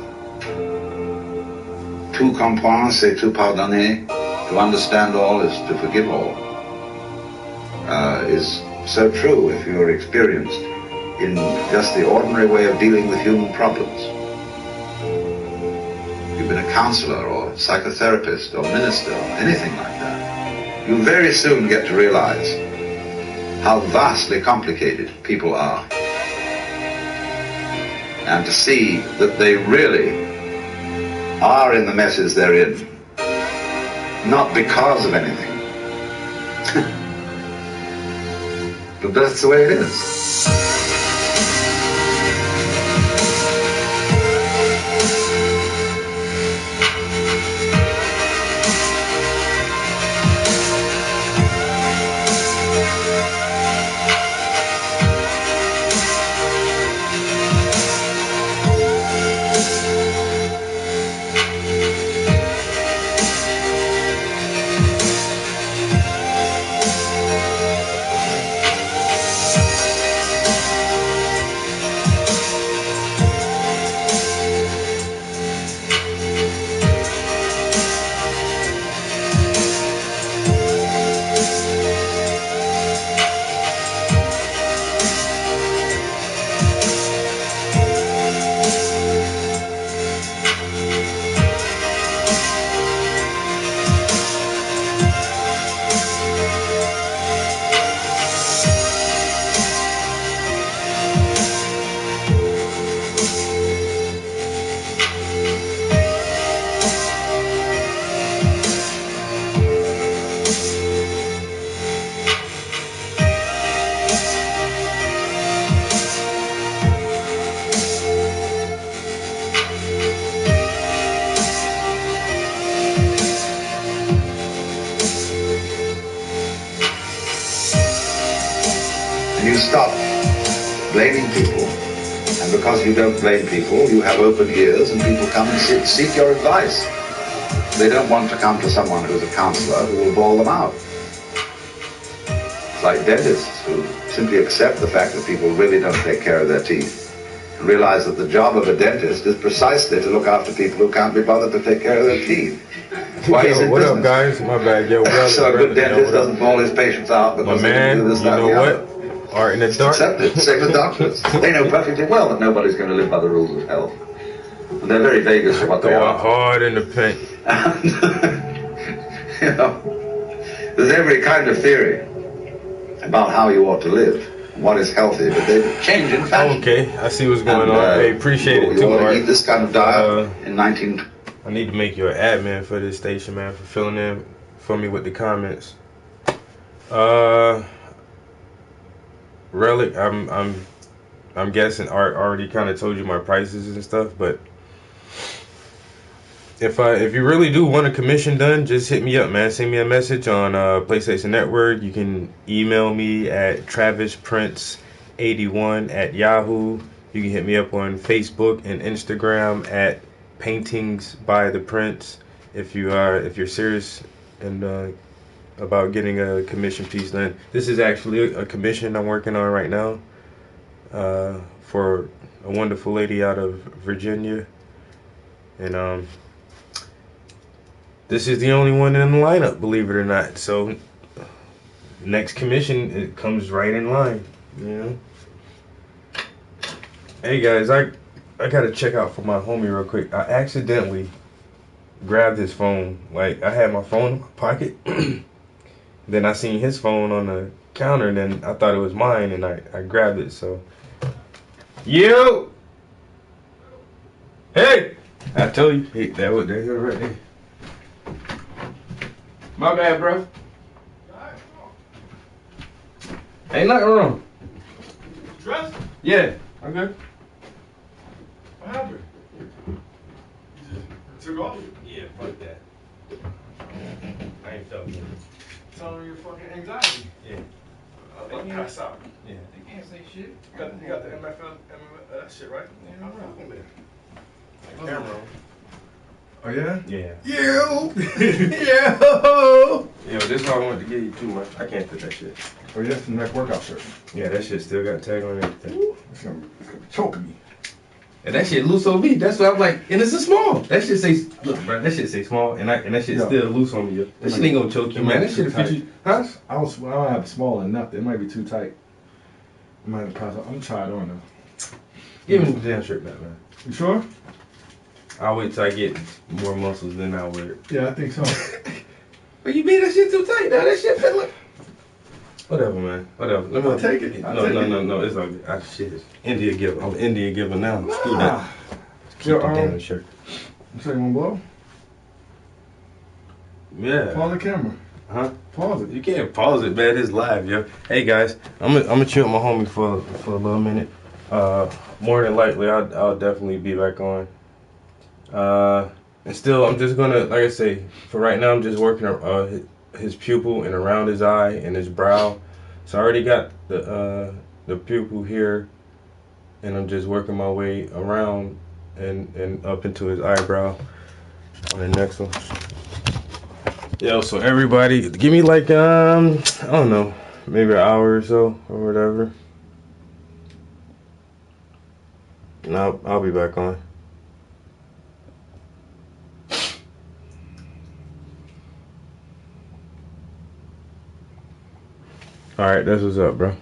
tout comprendre, c'est tout pardonner, to understand all is to forgive all, is so true if you're experienced in just the ordinary way of dealing with human problems. You've been a counselor or psychotherapist or minister or anything like that. You very soon get to realize how vastly complicated people are. And to see that they really are in the messes they're in, not because of anything, but that's the way it is. And you stop blaming people. And because you don't blame people, you have open ears and people come and seek your advice. They don't want to come to someone who's a counselor who will bawl them out. It's like dentists who simply accept the fact that people really don't take care of their teeth and realize that the job of a dentist is precisely to look after people who can't be bothered to take care of their teeth. Why Yo, what up, guys? My bad. Yo, brother. So a good dentist doesn't bawl his patients out because they can do this, that, and the other. Art in the dark. Accepted. Same with doctors. They know perfectly well that nobody's going to live by the rules of health. And they're very vague as to what they are. Hard in the paint. And, you know, there's every kind of theory about how you ought to live, what is healthy, but they change in fashion. Okay, I see what's going on. Hey, appreciate it too, You ought to Art. eat this kind of diet in 19... I need to make you an admin for this station, man, for filling in for me with the comments. Relic, I'm guessing Art already kind of told you my prices and stuff, but if you really do want a commission done, just hit me up, man. Send me a message on PlayStation Network. You can email me at travisprince81@yahoo. You can hit me up on Facebook and Instagram at Paintings by the Prince. If you're serious and about getting a commission piece done. This is actually a commission I'm working on right now for a wonderful lady out of Virginia, and this is the only one in the lineup, believe it or not. So next commission, it comes right in line, you know. Hey guys, I gotta check out for my homie real quick. I accidentally grabbed his phone. Like, I had my phone in my pocket. Then I seen his phone on the counter, and then I thought it was mine, and I grabbed it. So, you, hey, I told you, hey, that was right there. My bad, bro. Ain't nothing wrong. Dressed? Yeah, I'm good. What happened? You took off? Yeah, fuck that. I ain't felt good. Tell them your fucking anxiety. Yeah. They pass out. Yeah. They can't say shit. You got the MFL, that shit, right? Yeah, I'm fucking with it. Camera. Oh, yeah? Yeah. Yo! Yo, this is all I wanted to give you too much. I can't put that shit. Oh, yeah, that's the neck workout shirt. Yeah, that shit still got tag on everything. It's gonna choke me. And that shit loose on me. That's why I'm like, and it's a small. That shit say, look, bro, that shit say small, and that shit still loose on me. Yo. That shit ain't gonna choke you, man. That shit fit you. Huh? I don't have small enough. It might be too tight. I might have pass. I'm gonna try it on though. Give me the damn shirt back, man. You sure? I'll wait till I get more muscles, then I'll wear it. Yeah, I think so. But you made that shit too tight, now. That shit fit like. Whatever, man. Whatever. Let me take it. No. It's all good. Shit. India giver. I'm India giver now. Screw that. Keep the damn shirt. You say you wanna blow? Yeah. Pause the camera. Huh? Pause it. You can't pause it, man. It's live, yo. Hey guys, I'm gonna chill with my homie for a little minute. More than likely, I'll definitely be back on. And still, I'm just gonna, like I say, for right now, I'm just working his pupil and around his eye and his brow. So I already got the pupil here, and I'm just working my way around and up into his eyebrow on the next one. Yo, so everybody, give me like I don't know, maybe an hour or so or whatever, and I'll be back on. All right, that's what's up, bro.